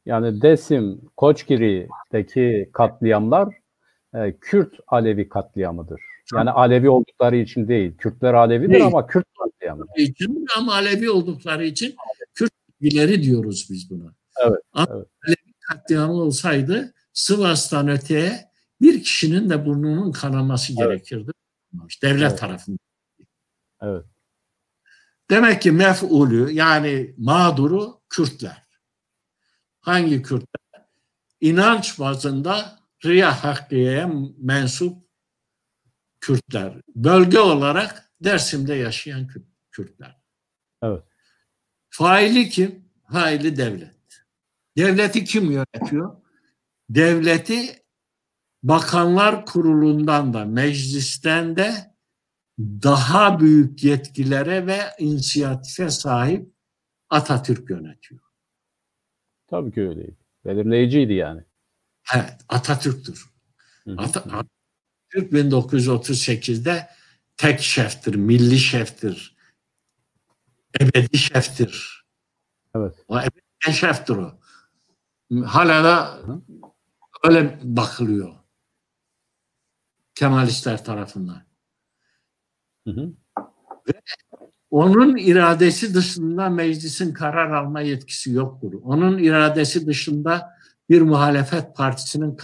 Yani Dersim, Koçgiri'deki katliamlar Kürt Alevi katliamıdır. Yani Alevi oldukları için değil. Kürtler Alevidir ama Kürt katliamı. Ama Alevi oldukları için Kürt Alevileri diyoruz biz buna. Evet. Ama Alevi katliamı olsaydı Sivas'tan öteye bir kişinin de burnunun kanaması gerekirdi. Devlet tarafından. Evet. Demek ki mef'ulü yani mağduru Kürtler. Hangi Kürtler? İnanç bazında Riya Hakkiye'ye mensup Kürtler. Bölge olarak Dersim'de yaşayan Kürtler. Evet. Faili kim? Faili devlet. Devleti kim yönetiyor? devleti Bakanlar Kurulu'ndan da meclisten de daha büyük yetkilere ve inisiyatife sahip Atatürk yönetiyor. Tabii ki öyleydi. Belirleyiciydi yani. Evet, Atatürk'tür. Atatürk 1938'de tek şeftir, milli şeftir, ebedi şeftir. Evet. O ebedi şeftir o. Hala da öyle bakılıyor Kemalistler tarafından. Hı hı. Ve onun iradesi dışında meclisin karar alma yetkisi yoktur. Onun iradesi dışında bir muhalefet partisinin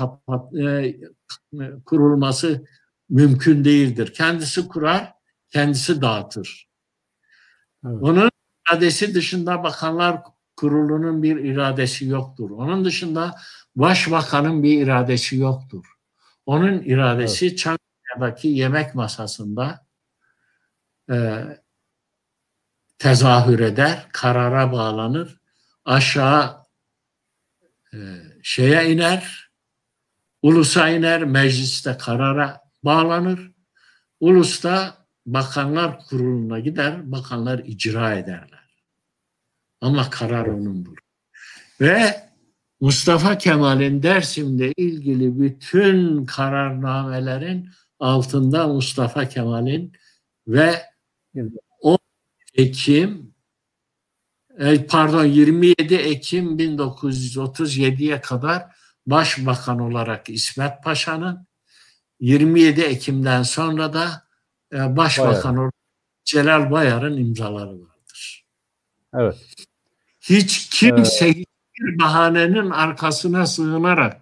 kurulması mümkün değildir. Kendisi kurar, kendisi dağıtır. Evet. Onun iradesi dışında Bakanlar Kurulu'nun bir iradesi yoktur. Onun dışında Başbakanın bir iradesi yoktur. Onun iradesi evet, Çankaya'daki yemek masasında tezahür eder, karara bağlanır, aşağı şeye iner, ulusa iner, mecliste karara bağlanır, ulusta Bakanlar Kurulu'na gider, bakanlar icra ederler. Ama karar onundur. Ve Mustafa Kemal'in Dersim'le ilgili bütün kararnamelerin altında Mustafa Kemal'in ve 27 Ekim 1937'ye kadar Başbakan olarak İsmet Paşa'nın, 27 Ekim'den sonra da Başbakan olarak Celal Bayar'ın imzaları vardır. Evet. Hiç kimse bir bahanenin arkasına sığınarak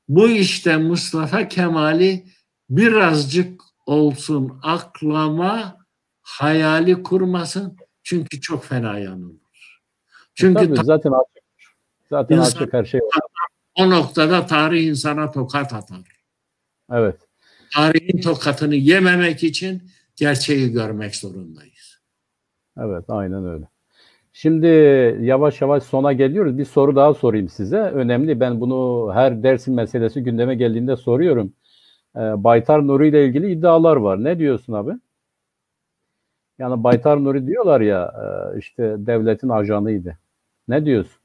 bu işte Mustafa Kemal'i birazcık olsun aklama hayali kurmasın. Çünkü çok fena yanılır. Çünkü tabii, zaten açık. Zaten açık her şey var. O noktada tarih insana tokat atar. Evet. Tarihin tokatını yememek için gerçeği görmek zorundayız. Evet, aynen öyle. Şimdi yavaş yavaş sona geliyoruz. Bir soru daha sorayım size. Önemli. Ben bunu her dersin meselesi gündeme geldiğinde soruyorum. Baytar Nuri ile ilgili iddialar var. Ne diyorsun abi? Yani Baytar Nuri diyorlar ya işte devletin ajanıydı. Ne diyorsun?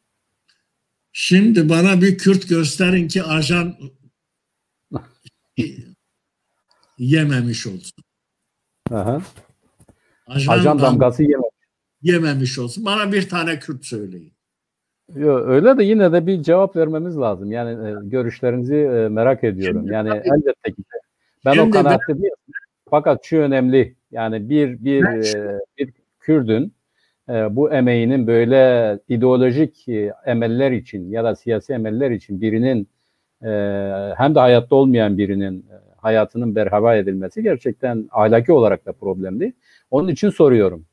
Şimdi bana bir Kürt gösterin ki ajan yememiş olsun. Aha. Ajan damgası yememiş olsun. Bana bir tane Kürt söyleyin. Yo, öyle de yine de bir cevap vermemiz lazım. Yani görüşlerinizi merak ediyorum. Şimdi, yani tabii, elbette ki. Ben o kanaatte değilim. Fakat şu önemli. Yani bir Kürdün bu emeğinin böyle ideolojik emeller için ya da siyasi emeller için birinin hem de hayatta olmayan birinin hayatının berhava edilmesi gerçekten ahlaki olarak da problemli. Onun için soruyorum.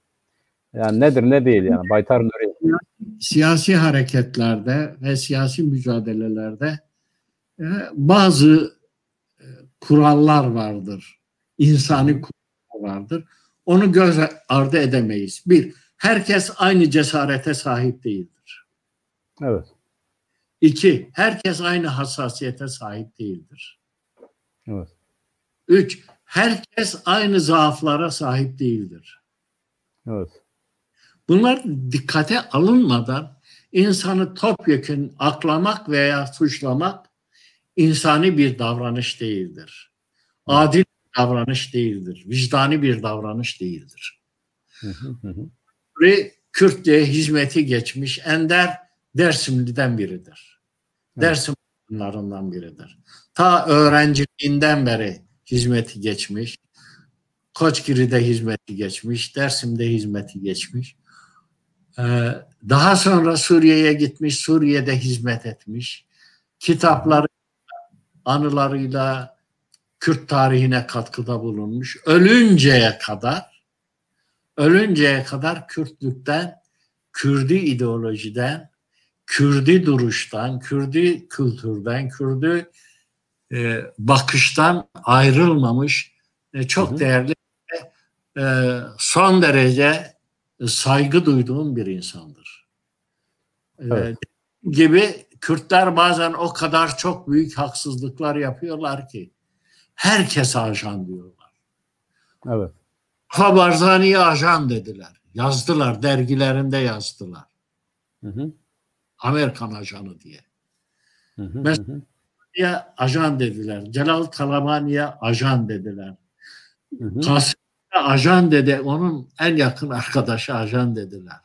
Yani nedir ne değil yani Baytar Nuri. Siyasi hareketlerde ve siyasi mücadelelerde bazı kurallar vardır. İnsani kurallar vardır. Onu göz ardı edemeyiz. Bir, herkes aynı cesarete sahip değildir. Evet. İki, herkes aynı hassasiyete sahip değildir. Evet. Üç, herkes aynı zaaflara sahip değildir. Evet. Bunlar dikkate alınmadan insanı topyekün aklamak veya suçlamak insani bir davranış değildir. Adil bir davranış değildir. Vicdani bir davranış değildir. Kürtçe'ye hizmeti geçmiş ender Dersimli'den biridir. Dersim bunlarından biridir. Ta öğrenciliğinden beri hizmeti geçmiş. Koçgiri'de hizmeti geçmiş. Dersim'de hizmeti geçmiş. Daha sonra Suriye'ye gitmiş. Suriye'de hizmet etmiş. Kitapları, anılarıyla Kürt tarihine katkıda bulunmuş. Ölünceye kadar Kürtlükten, Kürdi ideolojiden, Kürdi duruştan, Kürdi kültürden, Kürdi bakıştan ayrılmamış çok değerli son derece saygı duyduğum bir insandır. Evet. Gibi Kürtler bazen o kadar çok büyük haksızlıklar yapıyorlar ki herkes ajan diyorlar. Evet. Barzani'ye ajan dediler. Yazdılar, dergilerinde yazdılar. Hı hı. Amerikan ajanı diye. Hı hı. Mesela ajan dediler. Celal Talabani'ye ajan dediler. Hı hı. Kasım'a ajan dedi. Onun en yakın arkadaşı ajan dediler.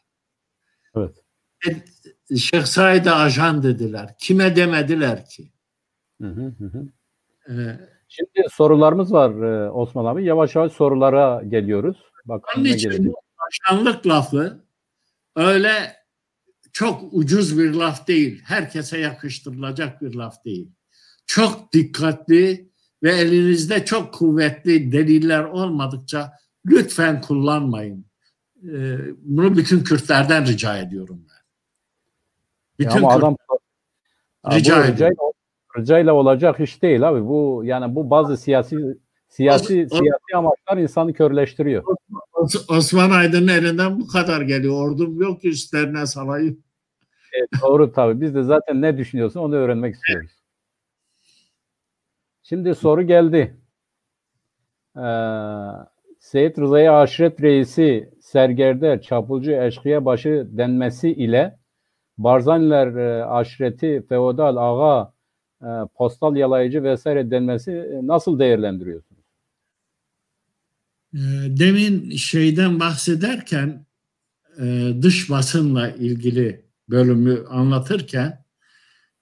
Evet. Şeyh Said'e ajan dediler. Kime demediler ki? Hı hı. Hı hı. Ee, Şimdi sorularımız var Osman abi. Yavaş yavaş sorulara geliyoruz. Onun Bakalım ne için gelecek. bu ajanlık lafı öyle çok ucuz bir laf değil. Herkese yakıştırılacak bir laf değil. Çok dikkatli ve elinizde çok kuvvetli deliller olmadıkça lütfen kullanmayın. Bunu bütün Kürtlerden rica ediyorum ben. Bütün Ama adam rica bu ediyorum. ricayla olacak iş değil abi. Bu yani bu bazı siyasi amaçlar insanı körleştiriyor. Osman Aydın'ın elinden bu kadar geliyor. Ordum yok ki üstlerine salayım. Doğru tabii. Biz de zaten ne düşünüyorsun onu öğrenmek istiyoruz. Şimdi soru geldi. Seyit Rıza'ya aşiret reisi, sergerder, çapulcu, eşkıyabaşı denmesi ile Barzaniler aşireti, feodal, ağa, postal yalayıcı vesaire denmesi nasıl değerlendiriyorsunuz? Demin şeyden bahsederken dış basınla ilgili bölümü anlatırken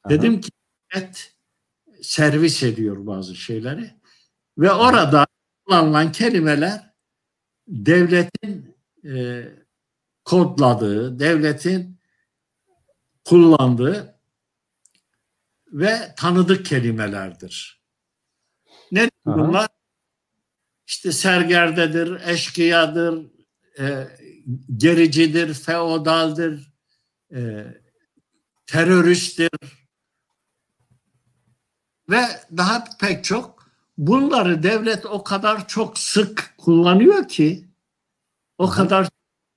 Aha, dedim ki devlet servis ediyor bazı şeyleri ve aha, orada kullanılan kelimeler devletin kodladığı, devletin kullandığı ve tanıdık kelimelerdir. Ne aha, bunlar? İşte sergerdedir, eşkıyadır, e, gericidir, feodaldir, e, teröristtir ve daha pek çok. Bunları devlet o kadar çok sık kullanıyor ki, o aha, kadar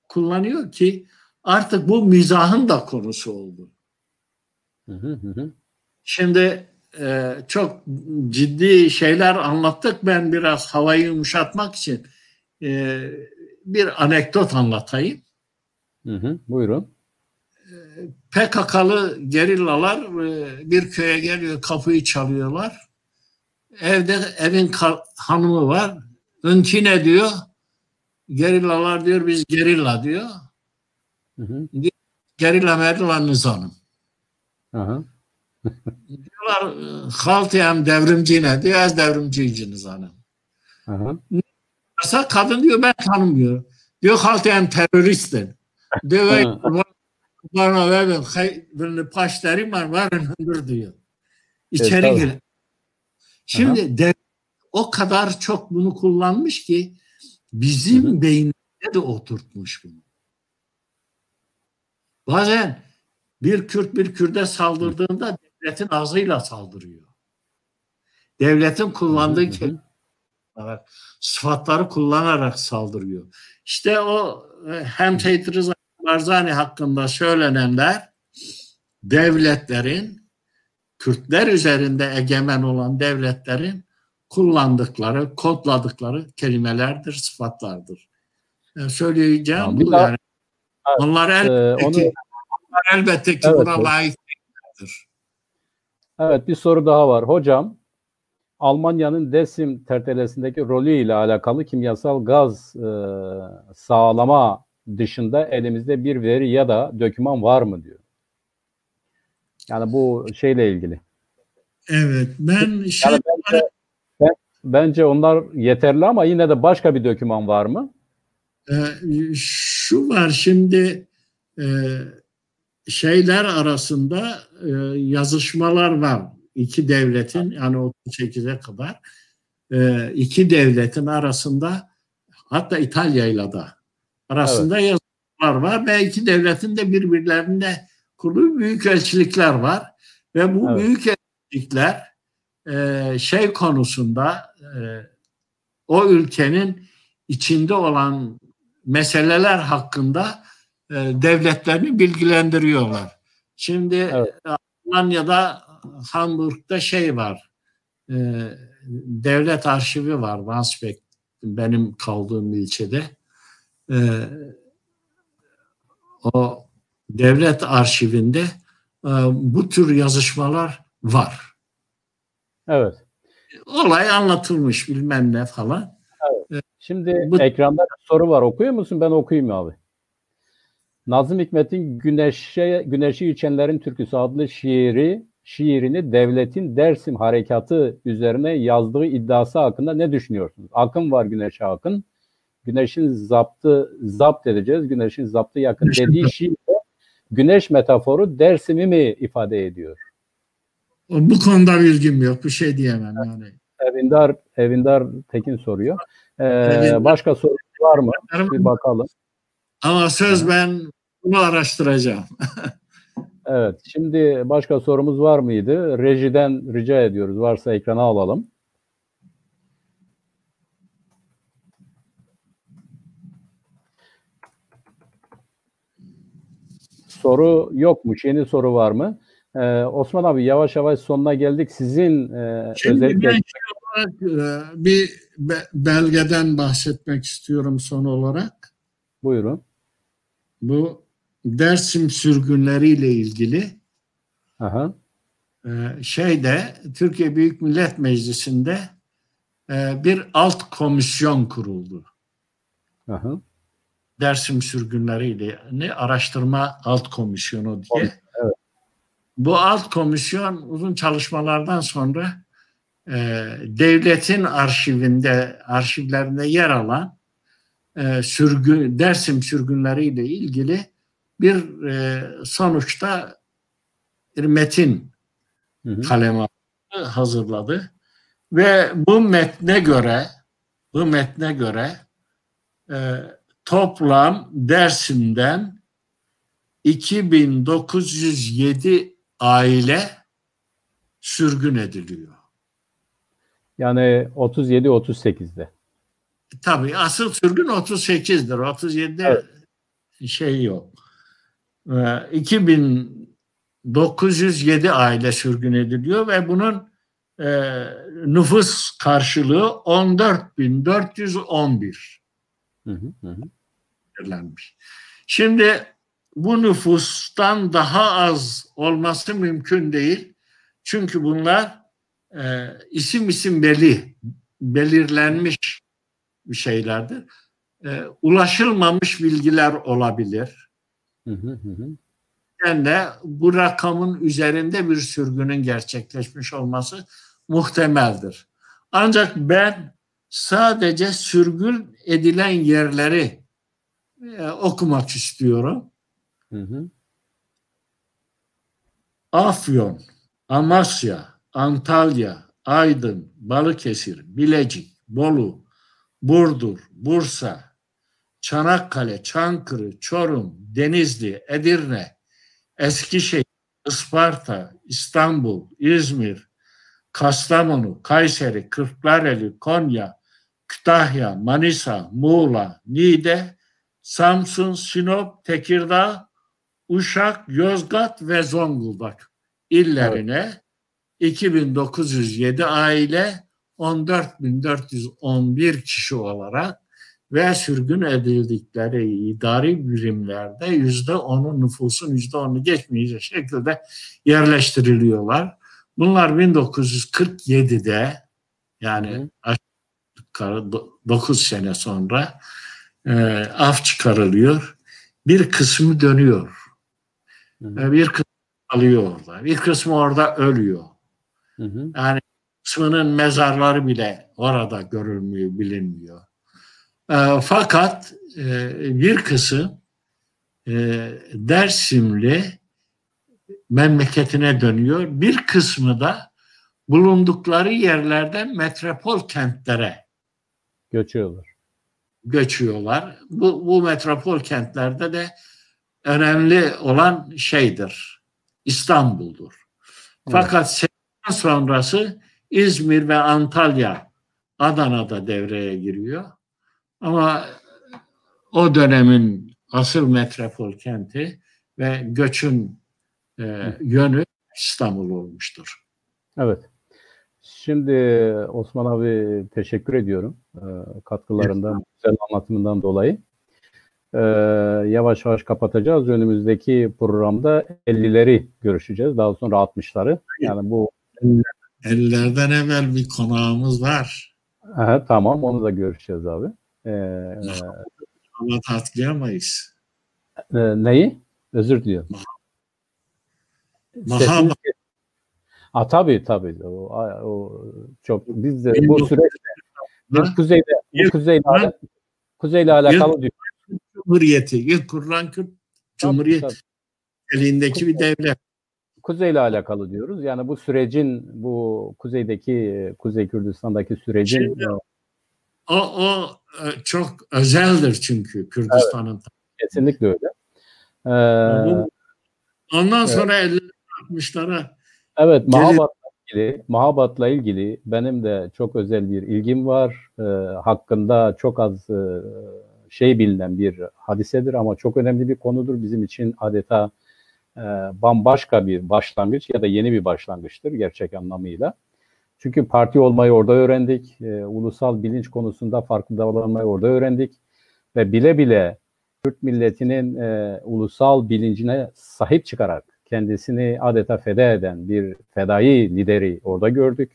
kullanıyor ki artık bu mizahın da konusu oldu. hı hı, hı. Şimdi çok ciddi şeyler anlattık. Ben biraz havayı yumuşatmak için bir anekdot anlatayım. Hı hı, buyurun. PKK'lı gerillalar bir köye geliyor, kapıyı çalıyorlar. Evin hanımı var. Önki ne diyor? Gerillalar diyor, biz gerilla diyor. Hı hı, Gerilla merilla nizanım. aha, Diyorlar haltiyem devrimci ne diyor? Az devrimciyici nizanım. aha. Kadın diyor ben tanımıyorum. Diyor haltiyem teröristin. Diyor bana verin paşlarım var varın diyor. İçeri Tabii. gir. Aha, Şimdi o kadar çok bunu kullanmış ki hı hı, bizim beynimize de oturtmuş bunu. Bazen bir Kürt bir Kürt'e hı saldırdığında devletin ağzıyla saldırıyor. Devletin hı, kullandığı hı hı. kelimeler, sıfatları kullanarak saldırıyor. İşte o hem Seyit Rıza Barzani hakkında söylenenler devletlerin, Kürtler üzerinde egemen olan devletlerin kullandıkları, kodladıkları kelimelerdir, sıfatlardır. Söyleyeceğim Bir bu daha yani. Onlar onu elbette ki evet, buna layık değildir. evet bir soru daha var. Hocam, Almanya'nın Dersim tertelesindeki rolü ile alakalı kimyasal gaz sağlama dışında elimizde bir veri ya da doküman var mı diyor. Yani bu şeyle ilgili. Evet, ben Yani bence onlar yeterli ama yine de başka bir doküman var mı? şu var şimdi şeyler arasında yazışmalar var. İki devletin yani 38'e kadar iki devletin arasında hatta İtalya'yla da Evet. arasında yazışmalar var ve iki devletin de birbirlerinde kurduğu büyükelçilikler var ve bu Evet. büyükelçilikler şey konusunda o ülkenin içinde olan meseleler hakkında devletlerini bilgilendiriyorlar. Şimdi Evet. Almanya'da Hamburg'da şey var. Devlet arşivi var. Wandsbek, benim kaldığım ilçede. O devlet arşivinde bu tür yazışmalar var. Evet. Olay anlatılmış bilmem ne falan. Evet. Şimdi ekranda bir soru var. Okuyor musun? Ben okuyayım abi. Nazım Hikmet'in Güneşi İçenlerin Türküsü adlı şiirini devletin Dersim harekatı üzerine yazdığı iddiası hakkında ne düşünüyorsunuz? Akın var güneşe akın. Güneşin zapt edeceğiz. Güneşin zaptı yakın dediği şiirde güneş metaforu Dersim'i mi ifade ediyor? Bu konuda bilgim yok. Bir şey diyemem yani. Evindar Tekin soruyor. Başka soru var mı? Bir bakalım. Ama söz ben bunu araştıracağım. Evet. Şimdi başka sorumuz var mıydı? Rejiden rica ediyoruz. Varsa ekrana alalım. Soru yokmuş. Yeni soru var mı? Osman abi yavaş yavaş sonuna geldik. Sizin özellikle... Ben bir belgeden bahsetmek istiyorum son olarak. Buyurun. Bu Dersim sürgünleriyle ilgili Türkiye Büyük Millet Meclisi'nde bir alt komisyon kuruldu. Dersim sürgünleriyle araştırma alt komisyonu diye. Evet. Bu alt komisyon uzun çalışmalardan sonra devletin arşivlerinde yer alan Dersim sürgünleriyle ilgili bir sonuçta bir metin kaleme hazırladı ve bu metne göre toplam Dersim'den 2907 aile sürgün ediliyor. Yani 37-38'de. Tabii asıl sürgün 38'dir. 37'de evet. Şey yok. 2907 aile sürgün ediliyor ve bunun nüfus karşılığı 14.411. Şimdi bu nüfustan daha az olması mümkün değil. Çünkü bunlar isim belirlenmiş şeylerdir. Ulaşılmamış bilgiler olabilir. Yani bu rakamın üzerinde bir sürgünün gerçekleşmiş olması muhtemeldir. Ancak ben sadece sürgün edilen yerleri okumak istiyorum. Afyon, Amasya, Antalya, Aydın, Balıkesir, Bilecik, Bolu, Burdur, Bursa, Çanakkale, Çankırı, Çorum, Denizli, Edirne, Eskişehir, Isparta, İstanbul, İzmir, Kastamonu, Kayseri, Kırklareli, Konya, Kütahya, Manisa, Muğla, Niğde, Samsun, Sinop, Tekirdağ, Uşak, Yozgat ve Zonguldak illerine 2907 aile 14.411 kişi olarak ve sürgün edildikleri idari birimlerde %10'u nüfusun %10'u geçmeyecek şekilde yerleştiriliyorlar. Bunlar 1947'de yani 9 sene sonra af çıkarılıyor. Bir kısmı dönüyor. Bir kısmı kalıyor orada. Bir kısmı orada ölüyor. Yani kısmının mezarları bile orada görülmüyor, bilinmiyor. Fakat bir kısım Dersimli memleketine dönüyor. Bir kısmı da bulundukları yerlerden metropol kentlere göçüyorlar. Bu metropol kentlerde de önemli olan İstanbul'dur. Fakat seçimden sonrası İzmir ve Antalya, Adana'da devreye giriyor. Ama o dönemin asıl metropol kenti ve göçün yönü İstanbul olmuştur. Evet. Şimdi Osman abi teşekkür ediyorum katkılarından, güzel anlatımından dolayı. Yavaş yavaş kapatacağız. Önümüzdeki programda 50'leri görüşeceğiz. Daha sonra 60'ları. Yani bu 50'lerden evvel bir konağımız var. Tamam, onu da görüşeceğiz abi. Ama atlayamayız. Neyi? Özür diliyorum. Mahabat. Tabii. O çok biz de bu süreçte biz kuzeyle alakalı diyor. Cumhuriyeti, ilk kurulan Kürt Cumhuriyeti elindeki bir devlet. Kuzeyle alakalı diyoruz. Yani bu sürecin, bu Kuzey Kürdistan'daki sürecin o çok özeldir çünkü Kürdistan'ın. Evet, kesinlikle öyle. Ondan sonra 50-60'lara evet, Mahabat'la ilgili benim de çok özel bir ilgim var. Hakkında çok az şey bilinen bir hadisedir ama çok önemli bir konudur. Bizim için adeta bambaşka bir başlangıç ya da yeni bir başlangıçtır gerçek anlamıyla. Çünkü parti olmayı orada öğrendik. Ulusal bilinç konusunda farkındalanmayı orada öğrendik. Ve bile bile Kürt milletinin ulusal bilincine sahip çıkarak kendisini adeta feda eden bir fedai lideri orada gördük.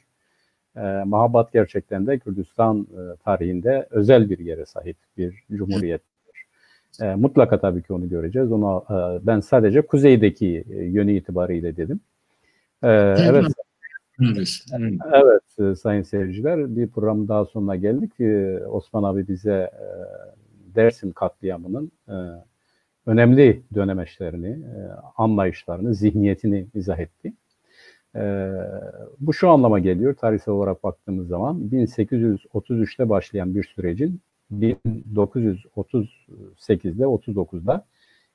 Mahabat gerçekten de Kürdistan tarihinde özel bir yere sahip bir cumhuriyettir. Mutlaka tabii ki onu göreceğiz. Ben sadece kuzeydeki yönü itibariyle dedim. Evet. Evet sayın seyirciler, bir programın daha sonuna geldik. Osman abi bize Dersim katliamının önemli dönemeçlerini, anlayışlarını, zihniyetini izah etti. Bu şu anlama geliyor, tarihsel olarak baktığımız zaman 1833'te başlayan bir sürecin 1938'de, 39'da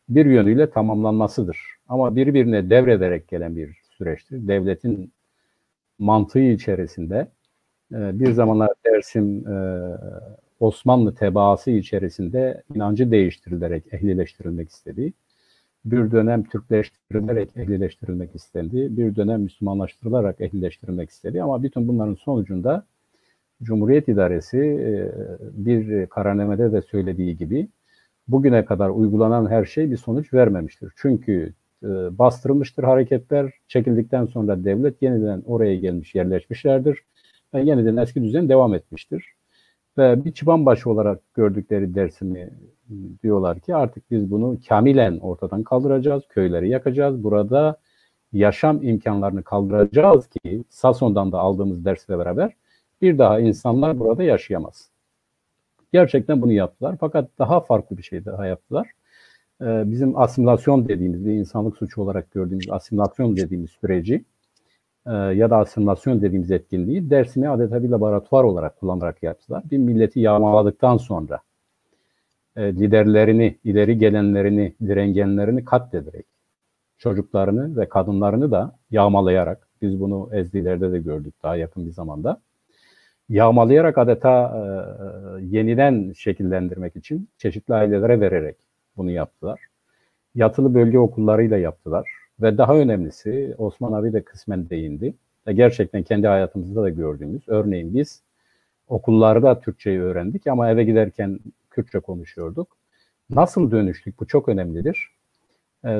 bir yönüyle tamamlanmasıdır. Ama birbirine devrederek gelen bir süreçtir. Devletin mantığı içerisinde bir zamanlar Dersim Osmanlı tebaası içerisinde inancı değiştirilerek ehlileştirilmek istediği, bir dönem Türkleştirilerek ehlileştirilmek istendi, bir dönem Müslümanlaştırılarak ehlileştirilmek istedi. Ama bütün bunların sonucunda Cumhuriyet İdaresi bir kararnamede de söylediği gibi bugüne kadar uygulanan her şey bir sonuç vermemiştir. Çünkü bastırılmıştır hareketler, çekildikten sonra devlet yeniden oraya gelmiş, yerleşmişlerdir ve yeniden eski düzen devam etmiştir. Ve bir çıbanbaşı olarak gördükleri Dersim'i diyorlar ki artık biz bunu kamilen ortadan kaldıracağız, köyleri yakacağız, burada yaşam imkanlarını kaldıracağız ki Sason'dan da aldığımız dersle beraber bir daha insanlar burada yaşayamaz. Gerçekten bunu yaptılar fakat daha farklı bir şey daha yaptılar. Bizim asimilasyon dediğimiz, bir insanlık suçu olarak gördüğümüz asimilasyon dediğimiz süreci ya da asimilasyon dediğimiz etkinliği Dersim'i adeta bir laboratuvar olarak kullanarak yaptılar. Bir milleti yağmaladıktan sonra liderlerini, ileri gelenlerini, direngenlerini katlederek, çocuklarını ve kadınlarını da yağmalayarak, biz bunu Ezdiler'de de gördük daha yakın bir zamanda, yağmalayarak adeta yeniden şekillendirmek için çeşitli ailelere vererek bunu yaptılar. Yatılı bölge okullarıyla yaptılar. Ve daha önemlisi, Osman abi de kısmen değindi. Ve gerçekten kendi hayatımızda da gördüğümüz, örneğin biz okullarda Türkçeyi öğrendik ama eve giderken Kürtçe konuşuyorduk. Nasıl dönüştük? Bu çok önemlidir.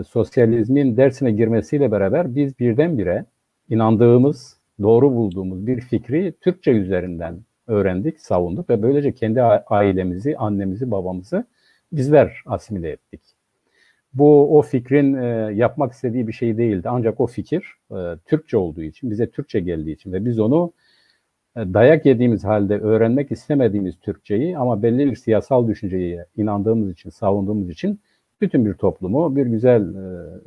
Sosyalizmin dersine girmesiyle beraber biz birdenbire inandığımız, doğru bulduğumuz bir fikri Türkçe üzerinden öğrendik, savunduk ve böylece kendi ailemizi, annemizi, babamızı bizler asimile ettik. Bu o fikrin yapmak istediği bir şey değildi. Ancak o fikir Türkçe olduğu için, bize Türkçe geldiği için ve biz onu dayak yediğimiz halde öğrenmek istemediğimiz Türkçeyi ama belli bir siyasal düşünceyi inandığımız için, savunduğumuz için bütün bir toplumu bir güzel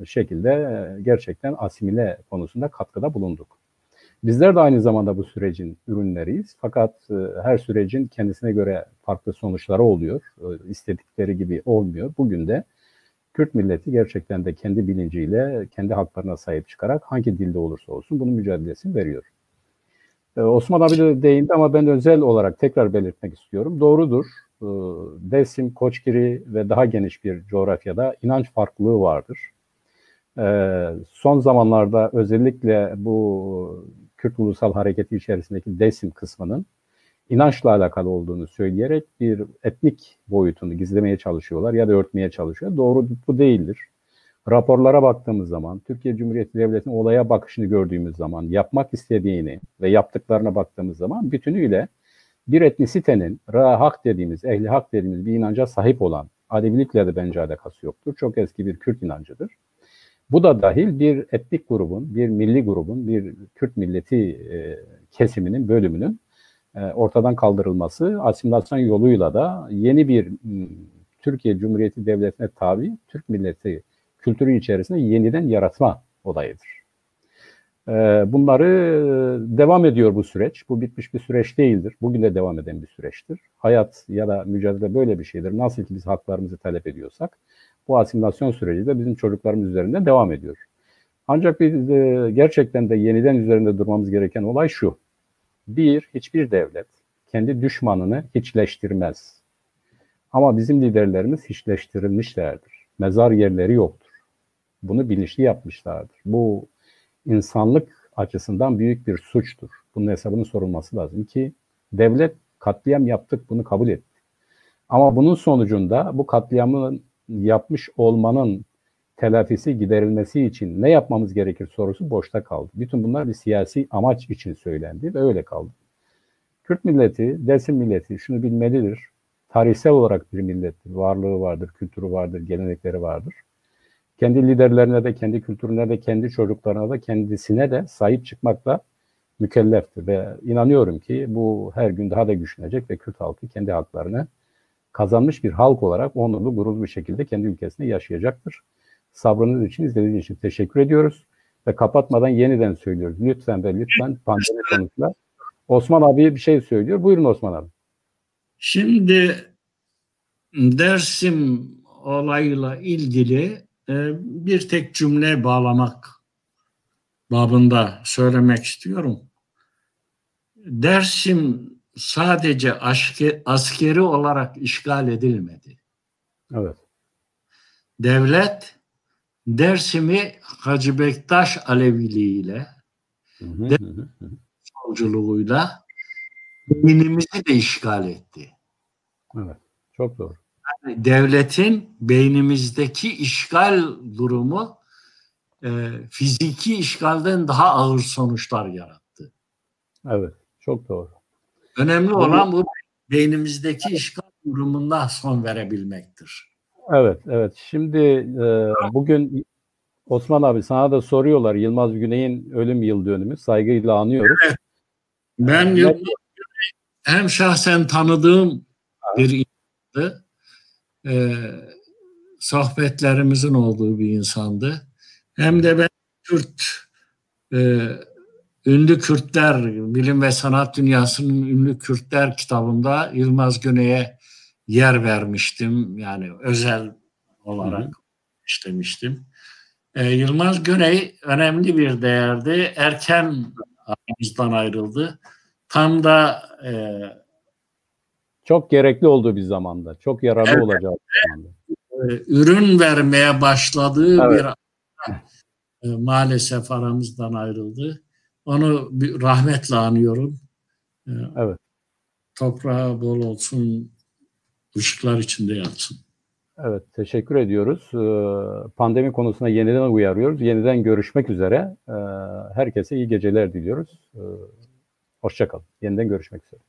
şekilde gerçekten asimile konusunda katkıda bulunduk. Bizler de aynı zamanda bu sürecin ürünleriyiz. Fakat her sürecin kendisine göre farklı sonuçları oluyor. İstedikleri gibi olmuyor. Bugün de Kürt milleti gerçekten de kendi bilinciyle, kendi haklarına sahip çıkarak hangi dilde olursa olsun bunun mücadelesini veriyor. Osman abi de değindi ama ben özel olarak tekrar belirtmek istiyorum. Doğrudur. Dersim, Koçgiri ve daha geniş bir coğrafyada inanç farklılığı vardır. Son zamanlarda özellikle bu Kürt Ulusal Hareketi içerisindeki DESİM kısmının inançla alakalı olduğunu söyleyerek bir etnik boyutunu gizlemeye çalışıyorlar ya da örtmeye çalışıyor. Doğru bu değildir. Raporlara baktığımız zaman, Türkiye Cumhuriyeti Devleti'nin olaya bakışını gördüğümüz zaman, yapmak istediğini ve yaptıklarına baktığımız zaman bütünüyle bir etnisitenin hak dediğimiz, ehli hak dediğimiz bir inanca sahip olan, Alevilikle de bence alakası yoktur. Çok eski bir Kürt inancıdır. Bu da dahil bir etnik grubun, bir milli grubun, bir Kürt milleti kesiminin, bölümünün ortadan kaldırılması, asimilasyon yoluyla da yeni bir Türkiye Cumhuriyeti Devleti'ne tabi Türk milleti kültürü içerisinde yeniden yaratma olayıdır. Bunları devam ediyor bu süreç. Bu bitmiş bir süreç değildir. Bugün de devam eden bir süreçtir. Hayat ya da mücadele böyle bir şeydir. Nasıl ki biz haklarımızı talep ediyorsak, bu asimilasyon süreci de bizim çocuklarımız üzerinde devam ediyor. Ancak biz gerçekten de yeniden üzerinde durmamız gereken olay şu. Hiçbir devlet kendi düşmanını hiçleştirmez. Ama bizim liderlerimiz hiçleştirilmişlerdir. Mezar yerleri yoktur. Bunu bilinçli yapmışlardır. Bu insanlık açısından büyük bir suçtur. Bunun hesabının sorulması lazım ki devlet katliam yaptık, bunu kabul etti. Ama bunun sonucunda bu katliamı yapmış olmanın telafisi, giderilmesi için ne yapmamız gerekir sorusu boşta kaldı. Bütün bunlar bir siyasi amaç için söylendi ve öyle kaldı. Kürt milleti, DESİM milleti şunu bilmelidir. Tarihsel olarak bir millettir. Varlığı vardır, kültürü vardır, gelenekleri vardır. Kendi liderlerine de, kendi kültürüne de, kendi çocuklarına da, kendisine de sahip çıkmakla mükelleftir. Ve inanıyorum ki bu her gün daha da güçlenecek ve Kürt halkı kendi haklarını kazanmış bir halk olarak onurlu, gururlu bir şekilde kendi ülkesinde yaşayacaktır. Sabrınız için, izlediğiniz için teşekkür ediyoruz. Ve kapatmadan yeniden söylüyoruz. Lütfen ve lütfen pandemi konusunda. Osman abi bir şey söylüyor. Buyurun Osman abi. Şimdi Dersim olayıyla ilgili bir tek cümle bağlamak babında söylemek istiyorum. Dersim sadece askeri olarak işgal edilmedi. Evet. Devlet Dersim'i Hacı Bektaş Aleviliğiyle, savcılığıyla beynimizi de işgal etti. Evet, çok doğru. Yani devletin beynimizdeki işgal durumu fiziki işgalden daha ağır sonuçlar yarattı. Evet, çok doğru. Önemli olan bu beynimizdeki işgal durumuna son verebilmektir. Evet, evet. Şimdi bugün Osman abi sana da soruyorlar. Yılmaz Güney'in ölüm yıl dönümü. Saygıyla anıyoruz. Evet. Ben Yılmaz Güney hem şahsen tanıdığım bir insandı. Sohbetlerimizin olduğu bir insandı. Hem de ben ünlü Kürtler, bilim ve sanat dünyasının ünlü Kürtler kitabında Yılmaz Güney'e yer vermiştim. Yani özel olarak işlemiştim. Yılmaz Güney önemli bir değerdi. Erken aramızdan ayrıldı. Tam da çok gerekli olduğu bir zamanda. Çok yararlı olacağı bir zamanda. Ürün vermeye başladığı bir maalesef aramızdan ayrıldı. Onu rahmetle anıyorum. Evet. Toprağı bol olsun, ışıklar içinde yatsın. Evet, teşekkür ediyoruz. Pandemi konusuna yeniden uyarıyoruz. Yeniden görüşmek üzere. Herkese iyi geceler diliyoruz. Hoşça kalın. Yeniden görüşmek üzere.